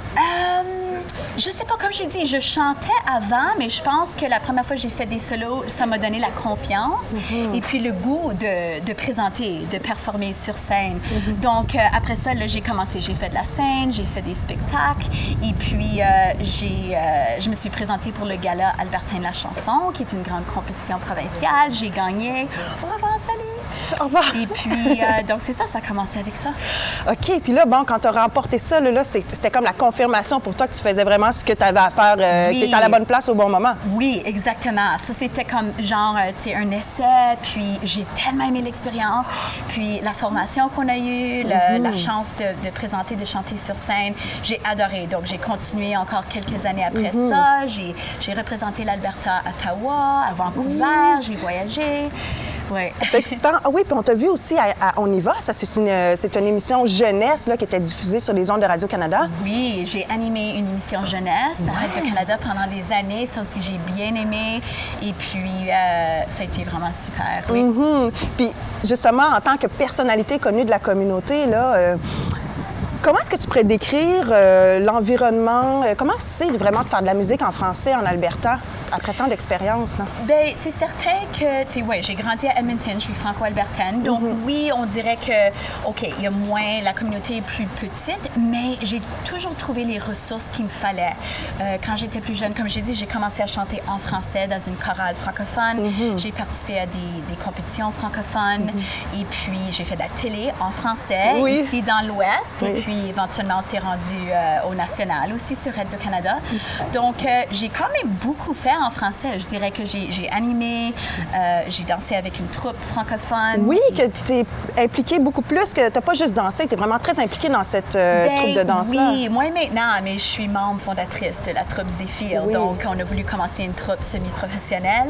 Je sais pas, comme j'ai dit, je chantais avant, mais je pense que la première fois que j'ai fait des solos, ça m'a donné la confiance et puis le goût de présenter, de performer sur scène. Donc, après ça, là, j'ai commencé, j'ai fait de la scène, j'ai fait des spectacles et puis je me suis présentée pour le gala Albertin de la chanson, qui est une grande compétition provinciale. J'ai gagné. Au revoir, salut! Au revoir. Et puis, donc c'est ça, ça a commencé avec ça. OK. Puis là, bon, quand tu as remporté ça, là, c'était comme la confirmation pour toi que tu faisais vraiment ce que tu avais à faire, que tu étais à la bonne place au bon moment. Oui, exactement. Ça, c'était comme genre, tu sais, un essai. Puis j'ai tellement aimé l'expérience. Puis la formation qu'on a eue, la chance de présenter, de chanter sur scène, j'ai adoré. Donc j'ai continué encore quelques années après ça. J'ai représenté l'Alberta à Ottawa, à Vancouver. J'ai voyagé. Ouais. C'était excitant. Ah oui, puis on t'a vu aussi à On y va. Ça, c'est une émission jeunesse là, qui était diffusée sur les ondes de Radio-Canada. Oui, j'ai animé une émission jeunesse à Radio-Canada pendant des années. Ça aussi, j'ai bien aimé. Et puis, ça a été vraiment super. Oui. Puis, justement, en tant que personnalité connue de la communauté, là, comment est-ce que tu pourrais décrire l'environnement? Comment c'est vraiment de faire de la musique en français en Alberta après tant d'expérience? Bien, c'est certain que, tu sais, oui, j'ai grandi à Edmonton, je suis franco-albertaine. Donc, oui, on dirait que, OK, il y a moins, la communauté est plus petite, mais j'ai toujours trouvé les ressources qu'il me fallait. Quand j'étais plus jeune, comme j'ai dit, j'ai commencé à chanter en français dans une chorale francophone. J'ai participé à des compétitions francophones. Et puis, j'ai fait de la télé en français, ici dans l'Ouest. Et puis, éventuellement, on s'est rendu au national aussi sur Radio-Canada. Donc, j'ai quand même beaucoup fait en français. Je dirais que j'ai animé, j'ai dansé avec une troupe francophone. Oui, que tu es impliquée beaucoup plus, que tu n'as pas juste dansé, tu es vraiment très impliquée dans cette troupe de danse-là. Oui, moi maintenant, mais je suis membre fondatrice de la troupe Zéphyr. Donc, on a voulu commencer une troupe semi-professionnelle.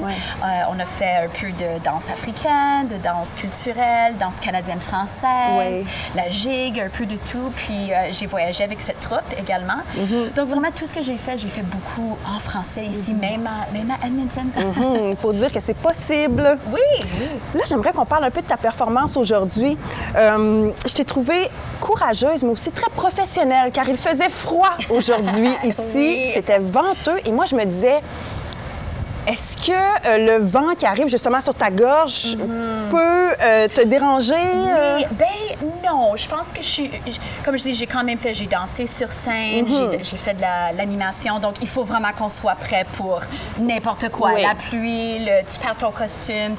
On a fait un peu de danse africaine, de danse culturelle, danse canadienne-française, la gigue, un peu de tout. Puis, j'ai voyagé avec cette troupe également. Donc, vraiment, tout ce que j'ai fait beaucoup en français ici, même à Edmonton. Pour dire que c'est possible. Oui. Là, j'aimerais qu'on parle un peu de ta performance aujourd'hui. Je t'ai trouvée courageuse, mais aussi très professionnelle, car il faisait froid aujourd'hui ici. C'était venteux. Et moi, je me disais, est-ce que le vent qui arrive justement sur ta gorge peut te déranger? Oui, ben non. Je pense que comme je dis, j'ai dansé sur scène, j'ai fait de l'animation. Donc, il faut vraiment qu'on soit prêt pour n'importe quoi. La pluie, tu perds ton costume.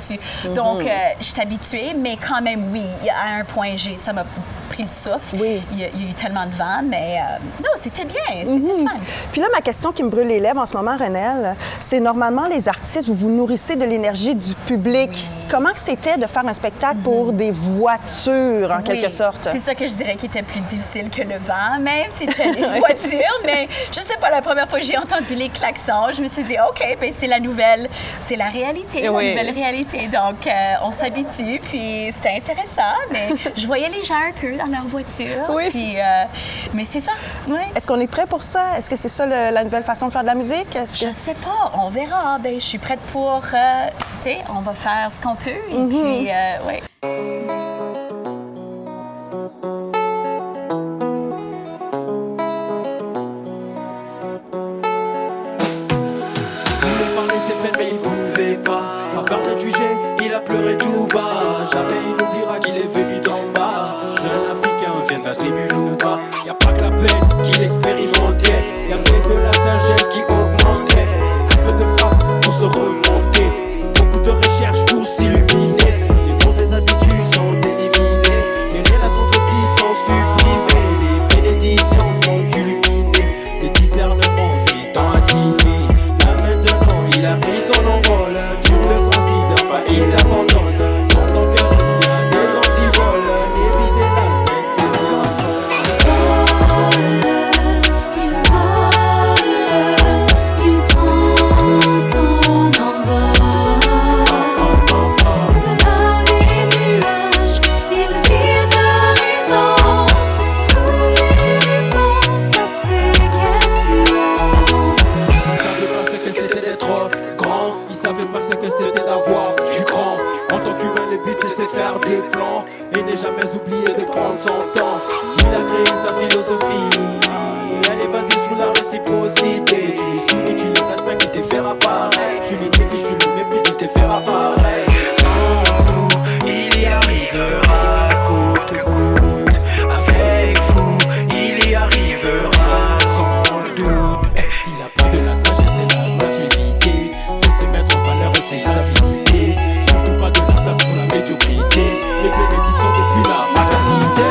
Donc, je suis habituée, mais quand même, oui, à un point G, ça m'a pris le souffle. Il y a eu tellement de vent, mais non, c'était bien, c'était fun. Puis là, ma question qui me brûle les lèvres en ce moment, Renelle, c'est normalement les artistes, vous vous nourrissez de l'énergie du public. Comment c'était de faire un spectacle pour des voitures, en quelque sorte? C'est ça que je dirais qui était plus difficile que le vent, même c'était les voitures. Mais je sais pas, la première fois que j'ai entendu les klaxons, je me suis dit, OK, ben c'est la réalité, la nouvelle réalité. Donc, on s'habitue, puis c'était intéressant, mais je voyais les gens un peu dans leur voiture. Puis, mais c'est ça, Est-ce qu'on est prêt pour ça? Est-ce que c'est ça la nouvelle façon de faire de la musique? Je sais pas, on verra. Ben, je suis prête pour, tu sais, on va faire ce qu'on peut. Et puis, oui. Mais il pouvait pas. Par peur d'être jugé, il a pleuré tout bas. Jamais il oubliera qu'il est venu d'en bas. Jeune Africain vient de la tribu Louba. Y'a pas que la peine qu'il expérimentait. Y'avait de la sagesse qui augmentait. Un peu de frappe pour se remonter. Beaucoup de recherches pour s'illuminer. Les mauvaises habitudes sont éliminées. Les relations toxiques sont supprimées. Les bénédictions sont culminées. Les discernements s'étant assigné. Il a pris son envol, tu ne le considères pas, il t'abandonne. Dans son cœur, il y a des antivols, évitez la sexe, c'est il prend son envol. De des nuages, il vise l'horizon. Tous les réponses à ses questions. Il savait pas ce que c'était d'être grand, il savait pas ce que c'était d'avoir du grand. En tant qu'humain, le but c'est de faire des plans et ne jamais oublier de prendre son temps. Il a créé sa philosophie, elle est basée sur la réciprocité. réciprocité. Tu les souris, tu les respectes, il te fera pareil. Tu les négliges, tu les méprises, il te fera pareil. Sans nous, il y arrivera coûte que coûte. Avec vous, il y arrivera sans doute. Il a plus de la sagesse et la stabilité. C'est se mettre en valeur et ses habilités. Surtout pas de la place pour la médiocrité. Les bénédictions depuis la maternité.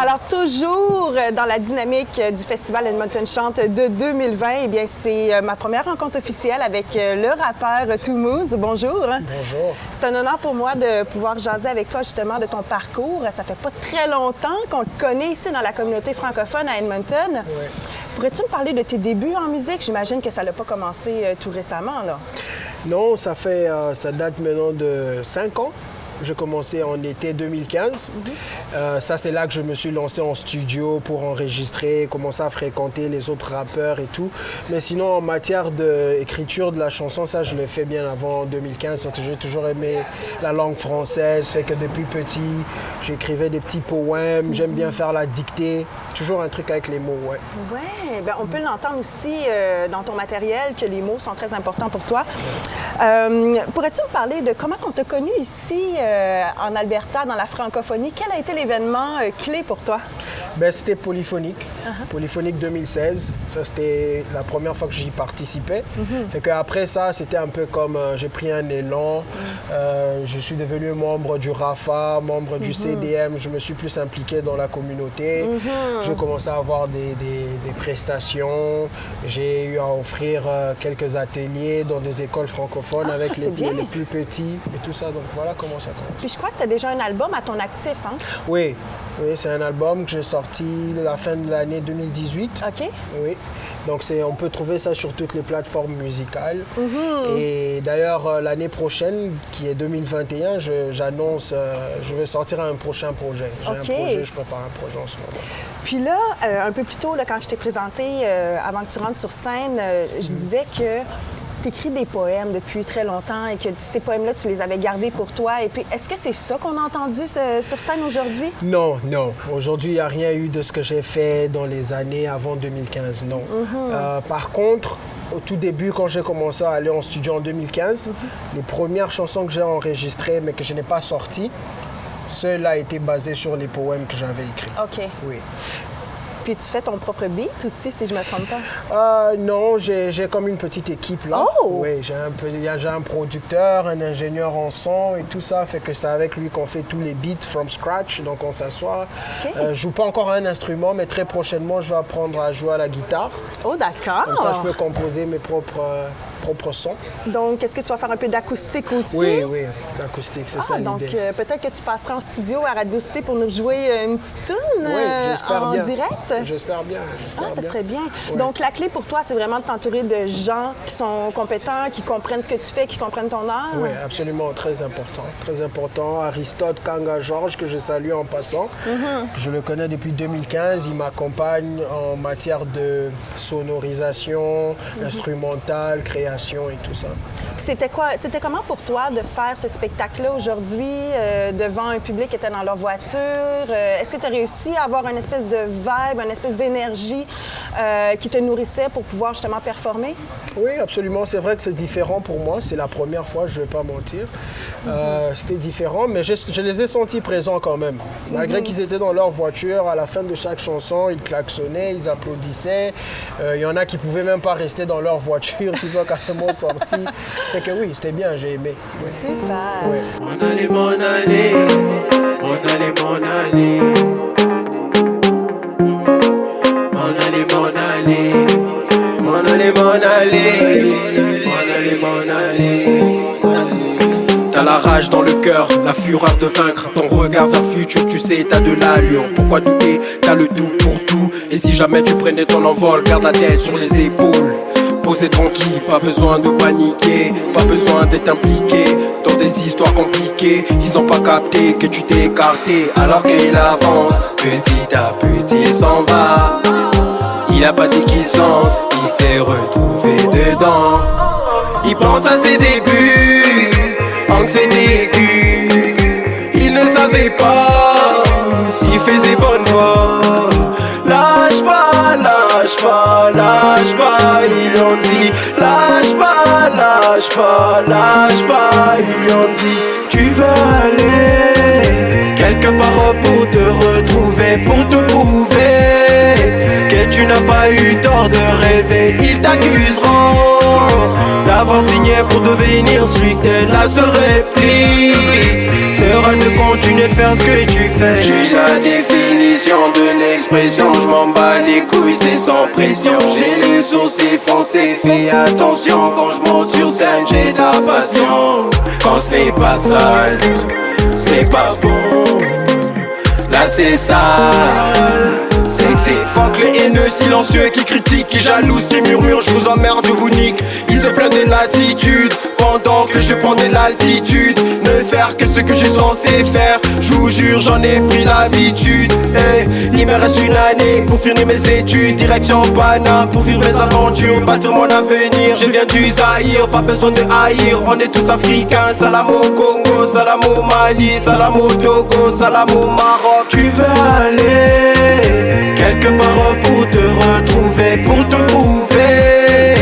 Alors, toujours dans la dynamique du Festival Edmonton Chante de 2020, eh bien, c'est ma première rencontre officielle avec le rappeur Two Moons. Bonjour. Bonjour. C'est un honneur pour moi de pouvoir jaser avec toi justement de ton parcours. Ça fait pas très longtemps qu'on te connaît ici dans la communauté francophone à Edmonton. Oui. Pourrais-tu me parler de tes débuts en musique? J'imagine que ça n'a pas commencé tout récemment, là. Non, ça date maintenant de 5 ans. J'ai commencé en été 2015. Ça, c'est là que je me suis lancé en studio pour enregistrer, commencer à fréquenter les autres rappeurs et tout. Mais sinon, en matière d'écriture de la chanson, ça, je l'ai fait bien avant 2015. Donc, j'ai toujours aimé la langue française. Fait que depuis petit, j'écrivais des petits poèmes. J'aime bien faire la dictée. Toujours un truc avec les mots, ouais. Ouais, bien, on peut l'entendre aussi dans ton matériel, que les mots sont très importants pour toi. Pourrais-tu me parler de comment on t'a connu ici en Alberta, dans la francophonie? Quel a été l'événement clé pour toi? Ben, c'était Polyphonique. Polyphonique 2016. Ça, c'était la première fois que j'y participais. Fait qu'après ça, c'était un peu comme j'ai pris un élan. Je suis devenu membre du RAFA, membre du CDM. Je me suis plus impliqué dans la communauté. J'ai commencé à avoir des prestations. J'ai eu à offrir quelques ateliers dans des écoles francophones avec les plus petits et tout ça. Donc voilà comment ça commence. Puis je crois que tu as déjà un album à ton actif, hein? Oui, c'est un album que j'ai sorti à la fin de l'année 2018. OK. Oui. Donc on peut trouver ça sur toutes les plateformes musicales. Et d'ailleurs, l'année prochaine, qui est 2021, j'annonce, je vais sortir un prochain projet. J'ai un projet, je prépare un projet en ce moment. Puis là, un peu plus tôt, là, quand je t'ai présenté, avant que tu rentres sur scène, je disais que tu écris des poèmes depuis très longtemps et que ces poèmes-là, tu les avais gardés pour toi. Et puis, est-ce que c'est ça qu'on a entendu sur scène aujourd'hui? Non, non. Aujourd'hui, il n'y a rien eu de ce que j'ai fait dans les années avant 2015, non. Par contre, au tout début, quand j'ai commencé à aller en studio en 2015, les premières chansons que j'ai enregistrées, mais que je n'ai pas sorties, cela a été basé sur les poèmes que j'avais écrits. OK. Oui. Puis tu fais ton propre beat aussi, si je ne me trompe pas? Non, j'ai comme une petite équipe là. Oh! Oui, j'ai un producteur, un ingénieur en son et tout ça. Fait que c'est avec lui qu'on fait tous les beats from scratch. Donc on s'assoit. Je joue pas encore un instrument, mais très prochainement, je vais apprendre à jouer à la guitare. Oh, d'accord! Comme ça, je peux composer mes propres sons. Donc, est-ce que tu vas faire un peu d'acoustique aussi? Oui, oui, d'acoustique, c'est ça l'idée. Donc, peut-être que tu passeras en studio à Radio Cité pour nous jouer une petite tune en direct? J'espère bien. Ça serait bien. Ouais. Donc, la clé pour toi, c'est vraiment de t'entourer de gens qui sont compétents, qui comprennent ce que tu fais, qui comprennent ton art? Oui, absolument. Très important. Très important. Aristote Kanga-Georges, que je salue en passant. Je le connais depuis 2015. Il m'accompagne en matière de sonorisation, instrumentale, création et tout ça. C'était comment pour toi de faire ce spectacle-là aujourd'hui devant un public qui était dans leur voiture? Est-ce que tu as réussi à avoir une espèce de vibe, une espèce d'énergie qui te nourrissait pour pouvoir justement performer? Oui, absolument. C'est vrai que c'est différent pour moi. C'est la première fois, je ne vais pas mentir. C'était différent, mais je les ai sentis présents quand même. Malgré qu'ils étaient dans leur voiture, à la fin de chaque chanson, ils klaxonnaient, ils applaudissaient. Il y en a qui ne pouvaient même pas rester dans leur voiture, qui sont carrément sortis. Fait que oui, c'était bien, j'ai aimé. Oui. Super! Oui. Mon année, aller, m'en aller. M'en aller, m'en aller. M'en aller, m'en aller. M'en aller, m'en aller. T'as la rage dans le cœur, la fureur de vaincre. Ton regard vers le futur, tu sais, t'as de l'allure. Pourquoi douter? T'as le tout pour tout. Et si jamais tu prenais ton envol, garde la tête sur les épaules. Posé tranquille, pas besoin de paniquer, pas besoin d'être impliqué dans des histoires compliquées. Ils ont pas capté que tu t'es écarté alors qu'il avance. Petit à petit il s'en va. Il a pas dit qu'il se lance, il s'est retrouvé dedans. Il pense à ses débuts, anxiété aiguë. Il ne savait pas s'il faisait bonne voie. Lâche pas, lâche pas, lâche pas, ils lui ont dit. Lâche pas, lâche pas, lâche pas, ils lui ont dit. Tu veux aller quelque part pour te retrouver, pour te prouver que tu n'as pas eu tort de rêver. Ils t'accuseront d'avoir signé pour devenir celui que t'es. La seule réplique sera de continuer de faire ce que tu fais. Je suis la définition de l'expression. Je m'en bats les couilles, c'est sans pression. J'ai les sourcils foncés, fais attention. Quand je monte sur scène, j'ai de la passion. Quand ce n'est pas sale, c'est pas bon. Là c'est sale. C'est que c'est fuck les haineux silencieux qui critiquent, qui jalousent, qui murmurent. Je vous emmerde, je vous nique. Ils se plaignent de l'attitude pendant que je prends de l'altitude. Ne faire que ce que je suis censé faire. Je vous jure, j'en ai pris l'habitude. Il me reste une année pour finir mes études. Direction Paname pour vivre mes aventures, bâtir mon avenir. Je viens du Zaïre, pas besoin de haïr. On est tous africains. Salam au Congo, salam au Mali, salam au Togo, salam au Maroc. Tu veux aller quelque part pour te retrouver, pour te prouver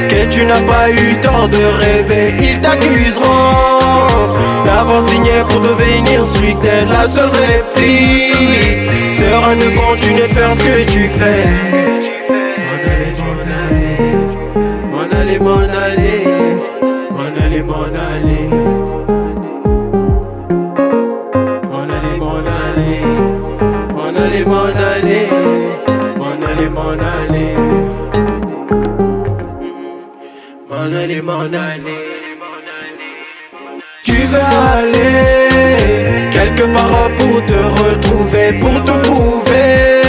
que tu n'as pas eu tort de rêver. Ils t'accuseront d'avoir signé pour devenir celui que t'es. La seule réplique sera de continuer de faire ce que tu fais. M'en aller, m'en aller. M'en aller, m'en aller. M'en aller, m'en aller. M'en aller, m'en aller. M'en aller, m'en aller. M'en aller, m'en aller. M'en aller, m'en aller. Tu veux aller quelque part pour te retrouver, pour te prouver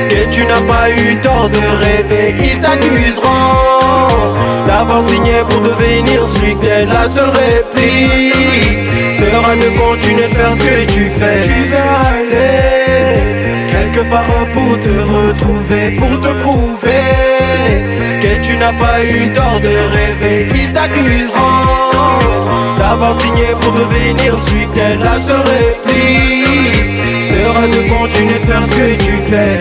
que tu n'as pas eu tort de rêver. Ils t'accuseront d'avoir signé pour devenir celui que t'es. La seule réplique sera de continuer de faire ce que tu fais. Tu veux aller quelque part pour te retrouver, pour te prouver que tu n'as pas eu tort de rêver. Ils t'accuseront d'avoir signé pour devenir celui que t'es. La seule réplique sera de continuer de faire ce que tu fais.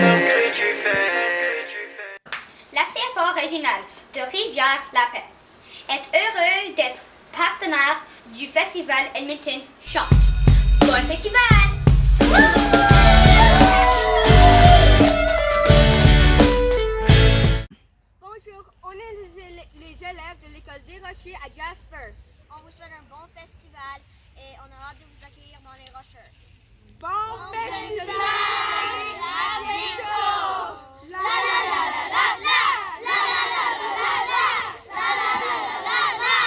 La CFA régionale de Rivière-la-Paix est heureux d'être partenaire du festival Edmonton Chante. Bon festival! Bonjour, on est les élèves de l'école des Rochers à Jasper. On vous souhaite un bon festival et on a hâte de vous accueillir dans les Rocheuses. Bon festival! À bientôt! La la la la la la! La la la la la la! La la la la la la!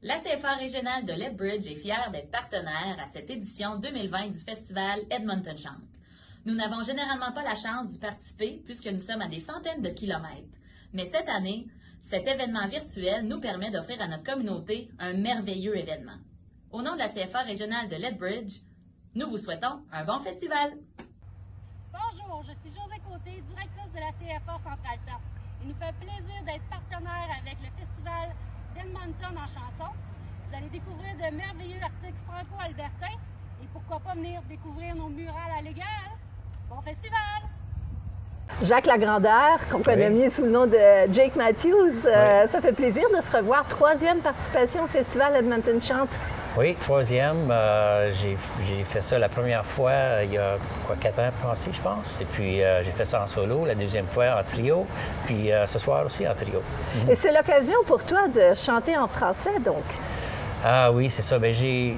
La CFA régionale de Lethbridge est fière d'être partenaire à cette édition 2020 du festival Edmonton Chante. Nous n'avons généralement pas la chance d'y participer puisque nous sommes à des centaines de kilomètres. Mais cette année, cet événement virtuel nous permet d'offrir à notre communauté un merveilleux événement. Au nom de la CFA régionale de Lethbridge, nous vous souhaitons un bon festival. Bonjour, je suis Josée Côté, directrice de la CFA Centre-Alta. Il nous fait plaisir d'être partenaire avec le festival d'Edmonton en chanson. Vous allez découvrir de merveilleux articles franco-albertains et pourquoi pas venir découvrir nos murales à l'égal. Bon festival! Jacques Lagrandeur, qu'on connaît mieux sous le nom de Jake Matthews, ça fait plaisir de se revoir. 3e participation au festival Edmonton Chante. Oui, 3e. J'ai fait ça la première fois il y a 4 ans passés, je pense. Et puis j'ai fait ça en solo, la 2e fois en trio, puis ce soir aussi en trio. Et c'est l'occasion pour toi de chanter en français, donc? Ah oui, c'est ça. Bien, j'ai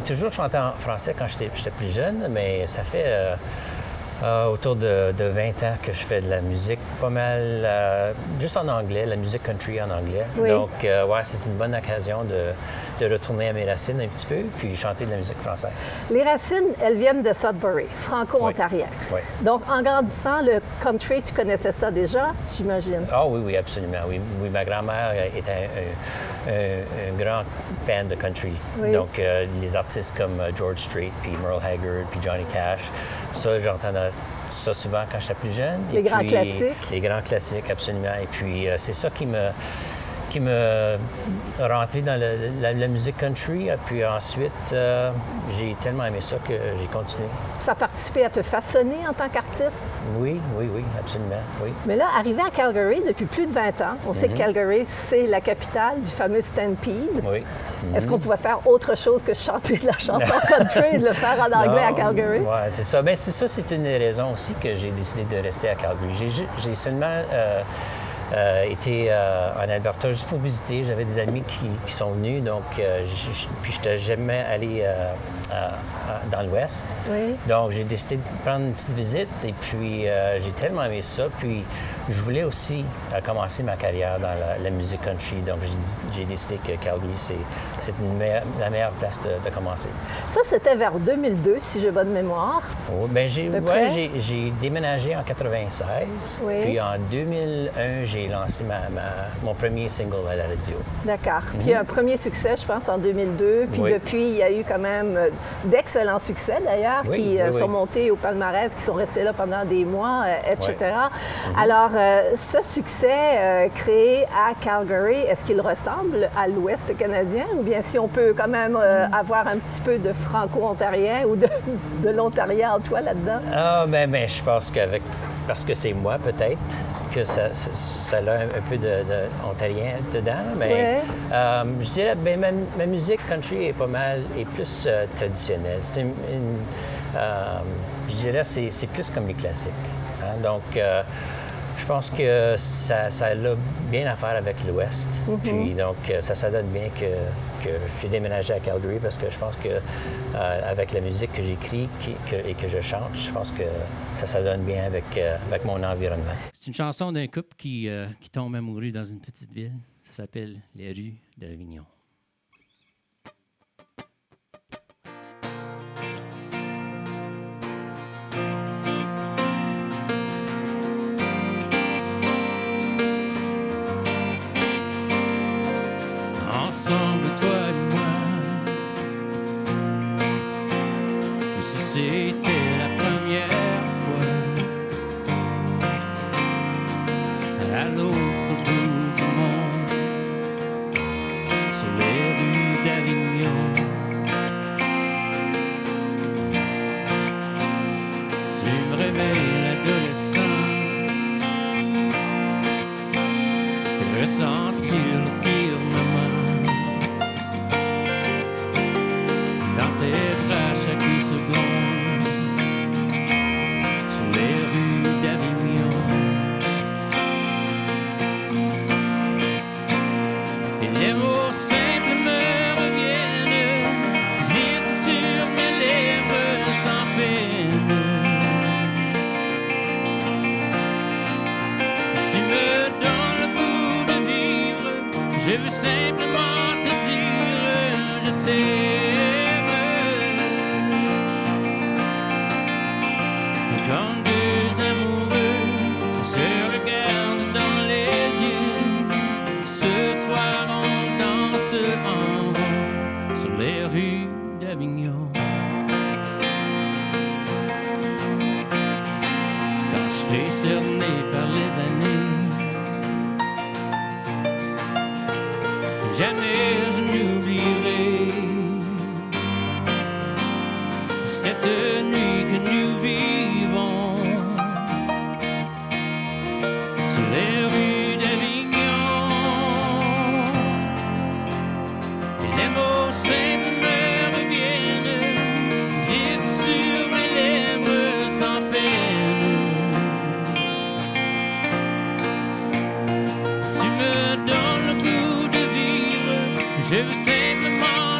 toujours chanté en français quand j'étais plus jeune, mais ça fait autour de 20 ans que je fais de la musique, pas mal juste en anglais, la musique country en anglais. Oui. Donc, ouais, c'est une bonne occasion de retourner à mes racines un petit peu, puis chanter de la musique française. Les racines, elles viennent de Sudbury, franco-ontarien. Oui. Donc, en grandissant, le country, tu connaissais ça déjà, j'imagine? Ah oui, oui, absolument. Oui, oui, ma grand-mère était un grand fan de country. Oui. Donc, les artistes comme George Strait, puis Merle Haggard, puis Johnny Cash, ça, j'entendais ça souvent quand j'étais plus jeune. Les grands classiques. Les grands classiques, absolument. Et puis, c'est ça qui me rentré dans la musique country. Puis ensuite, j'ai tellement aimé ça que j'ai continué. Ça a participé à te façonner en tant qu'artiste? Oui, absolument, oui. Mais là, arrivé à Calgary depuis plus de 20 ans, on sait que Calgary, c'est la capitale du fameux Stampede. Oui. Est-ce qu'on pouvait faire autre chose que chanter de la chanson country et de le faire en anglais à Calgary? Oui, c'est ça. Bien, c'est une des raisons aussi que j'ai décidé de rester à Calgary. J'ai seulement été en Alberta juste pour visiter. J'avais des amis qui sont venus, donc puis je n'étais jamais allé dans l'Ouest. Oui. Donc, j'ai décidé de prendre une petite visite et puis j'ai tellement aimé ça. Puis, je voulais aussi commencer ma carrière dans la musique country. Donc, j'ai décidé que Calgary, c'est la meilleure place de commencer. Ça, c'était vers 2002, si j'ai bonne mémoire. Oh, bien, j'ai déménagé en 96. Oui. Puis, en 2001, j'ai lancé mon premier single à la radio. D'accord. Puis, un premier succès, je pense, en 2002. Puis, depuis, il y a eu quand même d'excellents succès, d'ailleurs, qui sont montés au palmarès, qui sont restés là pendant des mois, etc. Alors, ce succès créé à Calgary, est-ce qu'il ressemble à l'Ouest canadien? Ou bien si on peut quand même avoir un petit peu de franco-ontarien ou de l'ontarien en toi là-dedans? Ah, ben, je pense parce que c'est moi, peut-être, que ça a un peu d'ontarien dedans. Mais je dirais, ma musique country est plus traditionnelle. Je dirais, c'est plus comme les classiques. Hein? Donc, je pense que ça a bien à faire avec l'Ouest. Puis donc, ça donne bien que j'ai déménagé à Calgary parce que je pense que avec la musique que j'écris et que je chante, je pense que ça donne bien avec mon environnement. C'est une chanson d'un couple qui tombe amoureux dans une petite ville. Ça s'appelle Les rues d'Avignon. Ensemble, toi et moi, comme si c'était la première fois, à l'autre bout du monde, sur les rues d'Avignon. Tu me réveilles l'adolescent, fais ressentir le firmament. Dans tes bras chaque seconde, sur les rues d'Avignon. Et les mots simples me reviennent, glissent sur mes lèvres sans peine. Tu me donnes le goût de vivre, je veux simplement te dire je t'aime. Comme deux amoureux, on se regarde dans les yeux. Ce soir, on danse en rond sur les rues d'Avignon. Quand je t'ai cerné par les années, jamais je n'oublierai cette nuit que nous vivons sur les rues d'Avignon. Et les mots simples me reviennent, glissent sur mes lèvres sans peine. Tu me donnes le goût de vivre, je veux simplement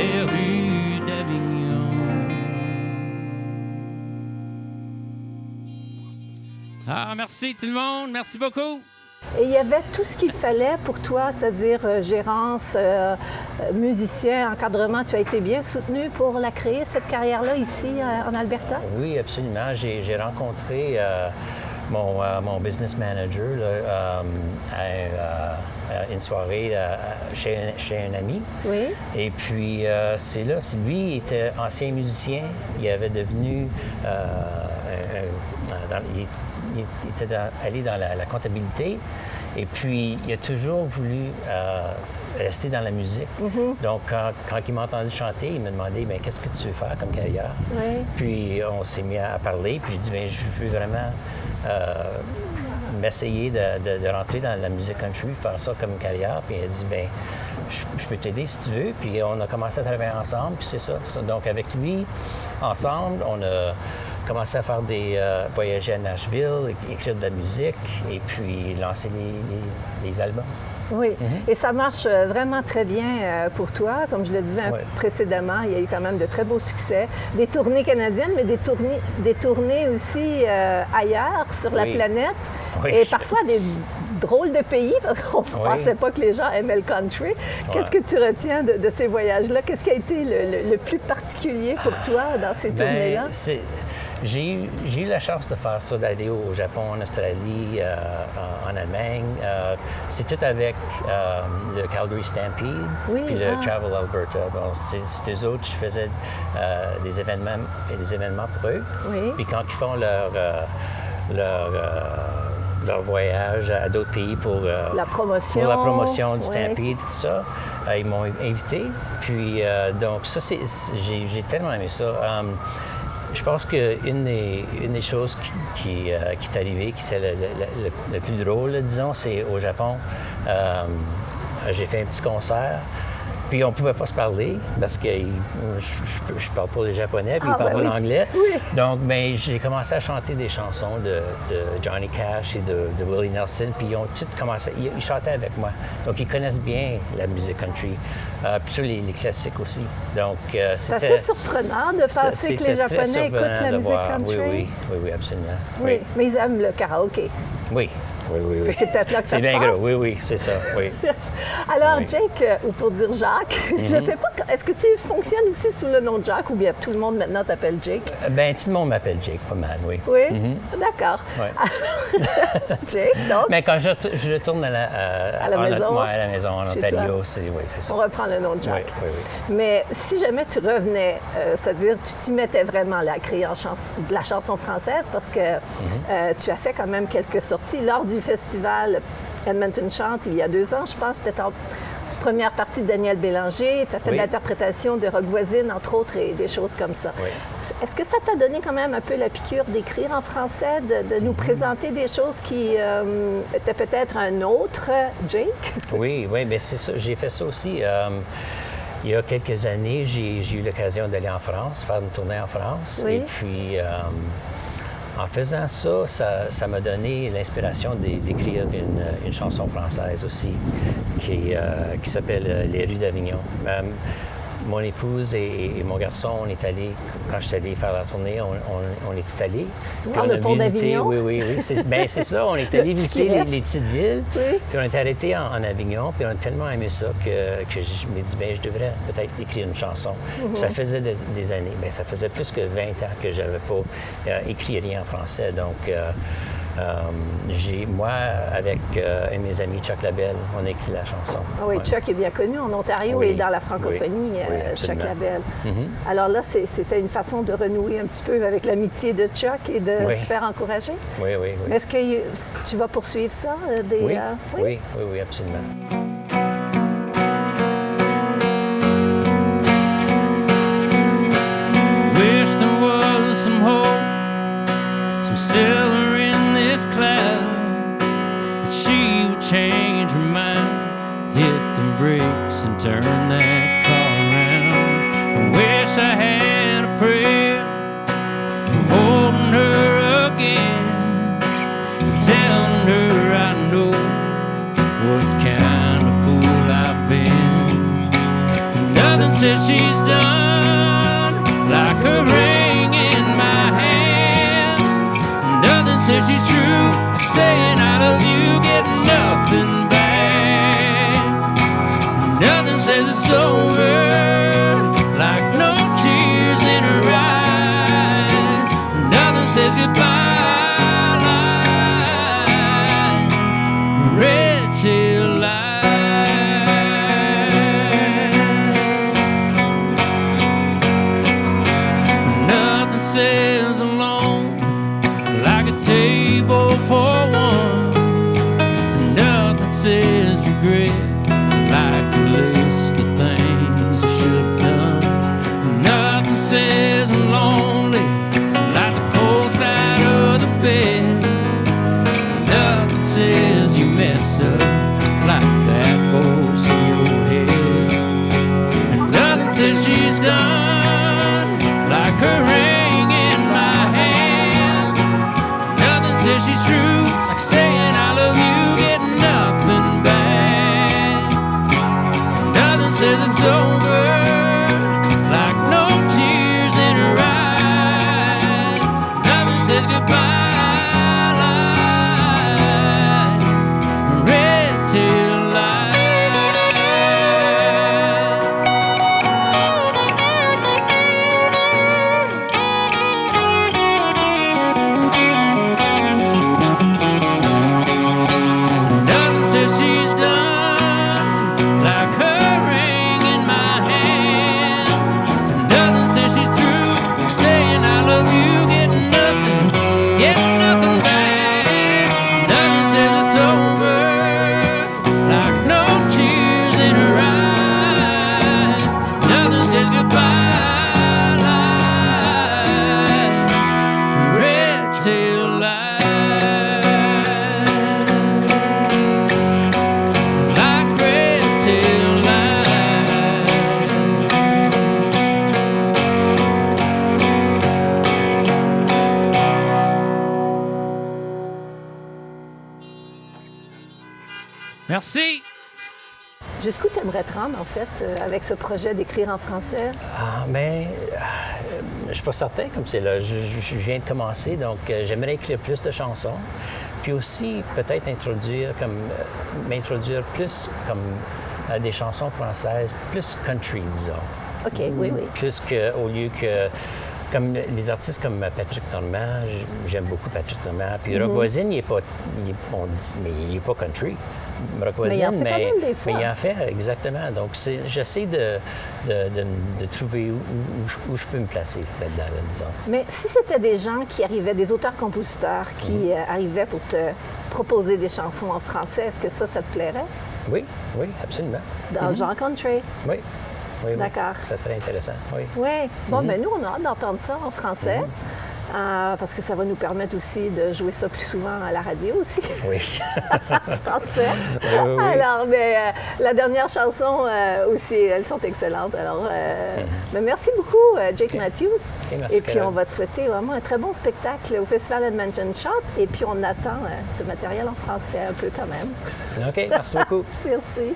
les rues d'Avignon. Ah, merci tout le monde, merci beaucoup. Et il y avait tout ce qu'il fallait pour toi, c'est-à-dire gérance, musicien, encadrement. Tu as été bien soutenu pour la créer, cette carrière-là, ici en Alberta? Oui, absolument. J'ai rencontré mon business manager là, à une soirée chez un ami. Oui. Et puis, c'est lui, il était ancien musicien. Il avait devenu... il était allé dans la comptabilité. Et puis, il a toujours voulu rester dans la musique. Mm-hmm. Donc, quand il m'a entendu chanter, il m'a demandé « Qu'est-ce que tu veux faire comme carrière? » Oui. Puis, on s'est mis à parler. Puis, j'ai dit « Je veux vraiment m'essayer de rentrer dans la musique country, faire ça comme carrière. » Puis, il a dit « Je peux t'aider si tu veux. » Puis, on a commencé à travailler ensemble. Puis, c'est ça. Donc, avec lui, ensemble, on a commencé à faire des voyager à Nashville, écrire de la musique et puis lancer les albums. Oui, et ça marche vraiment très bien pour toi. Comme je le disais précédemment, il y a eu quand même de très beaux succès. Des tournées canadiennes, mais des tournées aussi ailleurs sur la planète. Oui. Et parfois des drôles de pays, parce qu'on ne pensait pas que les gens aimaient le country. Qu'est-ce que tu retiens de ces voyages-là? Qu'est-ce qui a été le plus particulier pour toi dans ces tournées-là? J'ai eu la chance de faire ça, d'aller au Japon, en Australie, en Allemagne. C'est tout avec le Calgary Stampede puis le Travel Alberta. Donc, c'est eux autres, je faisais des événements pour eux. Oui. Puis quand ils font leur voyage à d'autres pays pour la promotion du Stampede, tout ça, ils m'ont invité. Puis donc ça, j'ai tellement aimé ça. Je pense qu'une des choses qui est arrivée, qui était le plus drôle, disons, c'est au Japon. J'ai fait un petit concert. Puis on ne pouvait pas se parler parce que je parle pas le japonais, puis ils parlent pas l'anglais. Oui. Donc, j'ai commencé à chanter des chansons de Johnny Cash et de Willie Nelson, puis ils ont tous commencé, ils chantaient avec moi. Donc, ils connaissent bien la musique country, puis sur les classiques aussi. Donc, c'est assez surprenant de penser que les Japonais écoutent la musique country. Oui, absolument. Oui, mais ils aiment le karaoké. Oui. Oui. C'est peut-être là que ça se passe. C'est bien gros, oui, c'est ça, oui. Alors, Jake, ou pour dire Jacques, je ne sais pas, est-ce que tu fonctionnes aussi sous le nom de Jacques ou bien tout le monde maintenant t'appelle Jake? Bien, tout le monde m'appelle Jake, pas mal, oui. Oui? D'accord. Oui. Jake, donc? Mais quand je retourne à la maison, en Ontario, c'est ça. On reprend le nom de Jacques. Oui. Mais si jamais tu revenais, c'est-à-dire tu t'y mettais vraiment à créer de la chanson française parce que tu as fait quand même quelques sorties lors du festival Edmonton Chante il y a 2 ans, je pense. C'était en première partie de Daniel Bélanger. Tu as fait de l'interprétation de Rock Voisine, entre autres, et des choses comme ça. Oui. Est-ce que ça t'a donné quand même un peu la piqûre d'écrire en français, de nous présenter des choses qui étaient peut-être un autre Jake? Oui, bien c'est ça. J'ai fait ça aussi. Il y a quelques années, j'ai eu l'occasion d'aller en France, faire une tournée en France. Oui. Et puis... en faisant ça m'a donné l'inspiration d'écrire une chanson française aussi qui s'appelle « Les rues d'Avignon ». Mon épouse et mon garçon, on est allés, quand je suis allé faire la tournée, on est tous allés. Puis on a visité, oui. C'est ça, on est allé visiter les petites villes. Oui. Puis on est arrêté en Avignon, puis on a tellement aimé ça que je me dis, je devrais peut-être écrire une chanson. Ça faisait des années, ça faisait plus que 20 ans que je n'avais pas écrit rien en français. Donc, moi, avec un de mes amis, Chuck Labelle, on a écrit la chanson. Ah oui, Chuck est bien connu en Ontario et dans la francophonie, Chuck Labelle. Alors là, c'était une façon de renouer un petit peu avec l'amitié de Chuck et de se faire encourager. Oui. Mais est-ce que tu vas poursuivre ça? Oui, absolument. Wish there was some hope, some silver in this cloud, that she would change her mind, hit the brakes and turn that car around. I wish I had a prayer, holding her again, telling her I know what kind of fool I've been. Nothing's says she's done, like a ring in my hand. Nothing says she's true, saying I love you, get nothing back. Nothing says it's over, like no tears in her eyes. Nothing says goodbye, like red tail light. Says alone, like a table for one. Nothing says regret, like a list of things you should have done. Nothing says I'm lonely, like the cold side of the bed. Nothing says you messed up, like that voice in your head. And nothing says she's done, like her ring. She's true, like saying I love you, get nothing back. Nothing says it's over, like no tears in her eyes. Nothing says goodbye, like red tail light. Merci. Jusqu'où tu aimerais te rendre, en fait, avec ce projet d'écrire en français? Ah, mais je ne suis pas certain comme c'est là. Je viens de commencer, donc j'aimerais écrire plus de chansons. Puis aussi, peut-être m'introduire plus comme des chansons françaises, plus country, disons. OK, oui. Plus qu'au lieu que... Comme les artistes comme Patrick Normand, j'aime beaucoup Patrick Normand. Puis Rock Voisine, il n'est pas country. Rock Voisine, mais il en fait, exactement. Donc, j'essaie de trouver où je peux me placer là-dedans, disons. Mais si c'était des gens qui arrivaient, des auteurs-compositeurs qui arrivaient pour te proposer des chansons en français, est-ce que ça te plairait? Oui, absolument. Dans le genre country? Oui. D'accord. Ça serait intéressant, oui. Oui. Bon, nous, on a hâte d'entendre ça en français. Parce que ça va nous permettre aussi de jouer ça plus souvent à la radio aussi. Oui. Français. Oui. Alors, la dernière chanson aussi, elles sont excellentes. Alors, mais merci beaucoup, Jake Matthews. Okay, merci, et puis, on va te souhaiter vraiment un très bon spectacle au Festival Edmonton Chant. Et puis, on attend ce matériel en français un peu quand même. OK, merci beaucoup. Merci.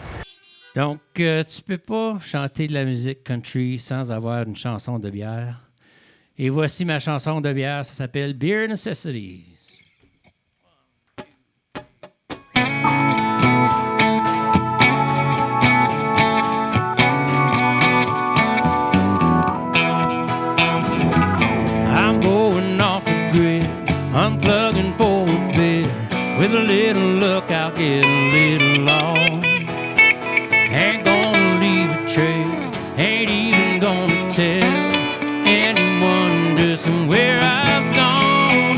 Donc, tu peux pas chanter de la musique country sans avoir une chanson de bière. Et voici ma chanson de bière, ça s'appelle Beer Necessities. I'm going off the grid, unplugging for a bit. With a little luck, I'll get a little lost. Ain't gonna leave a trail, ain't even gonna tell anyone just where I've gone.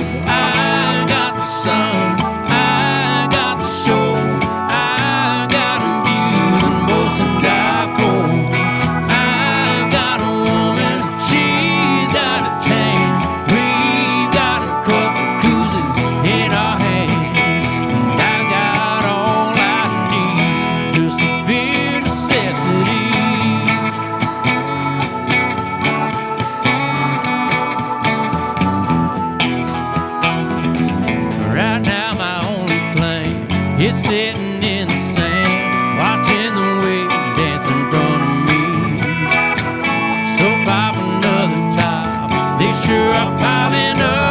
pop another top. They sure are piling up.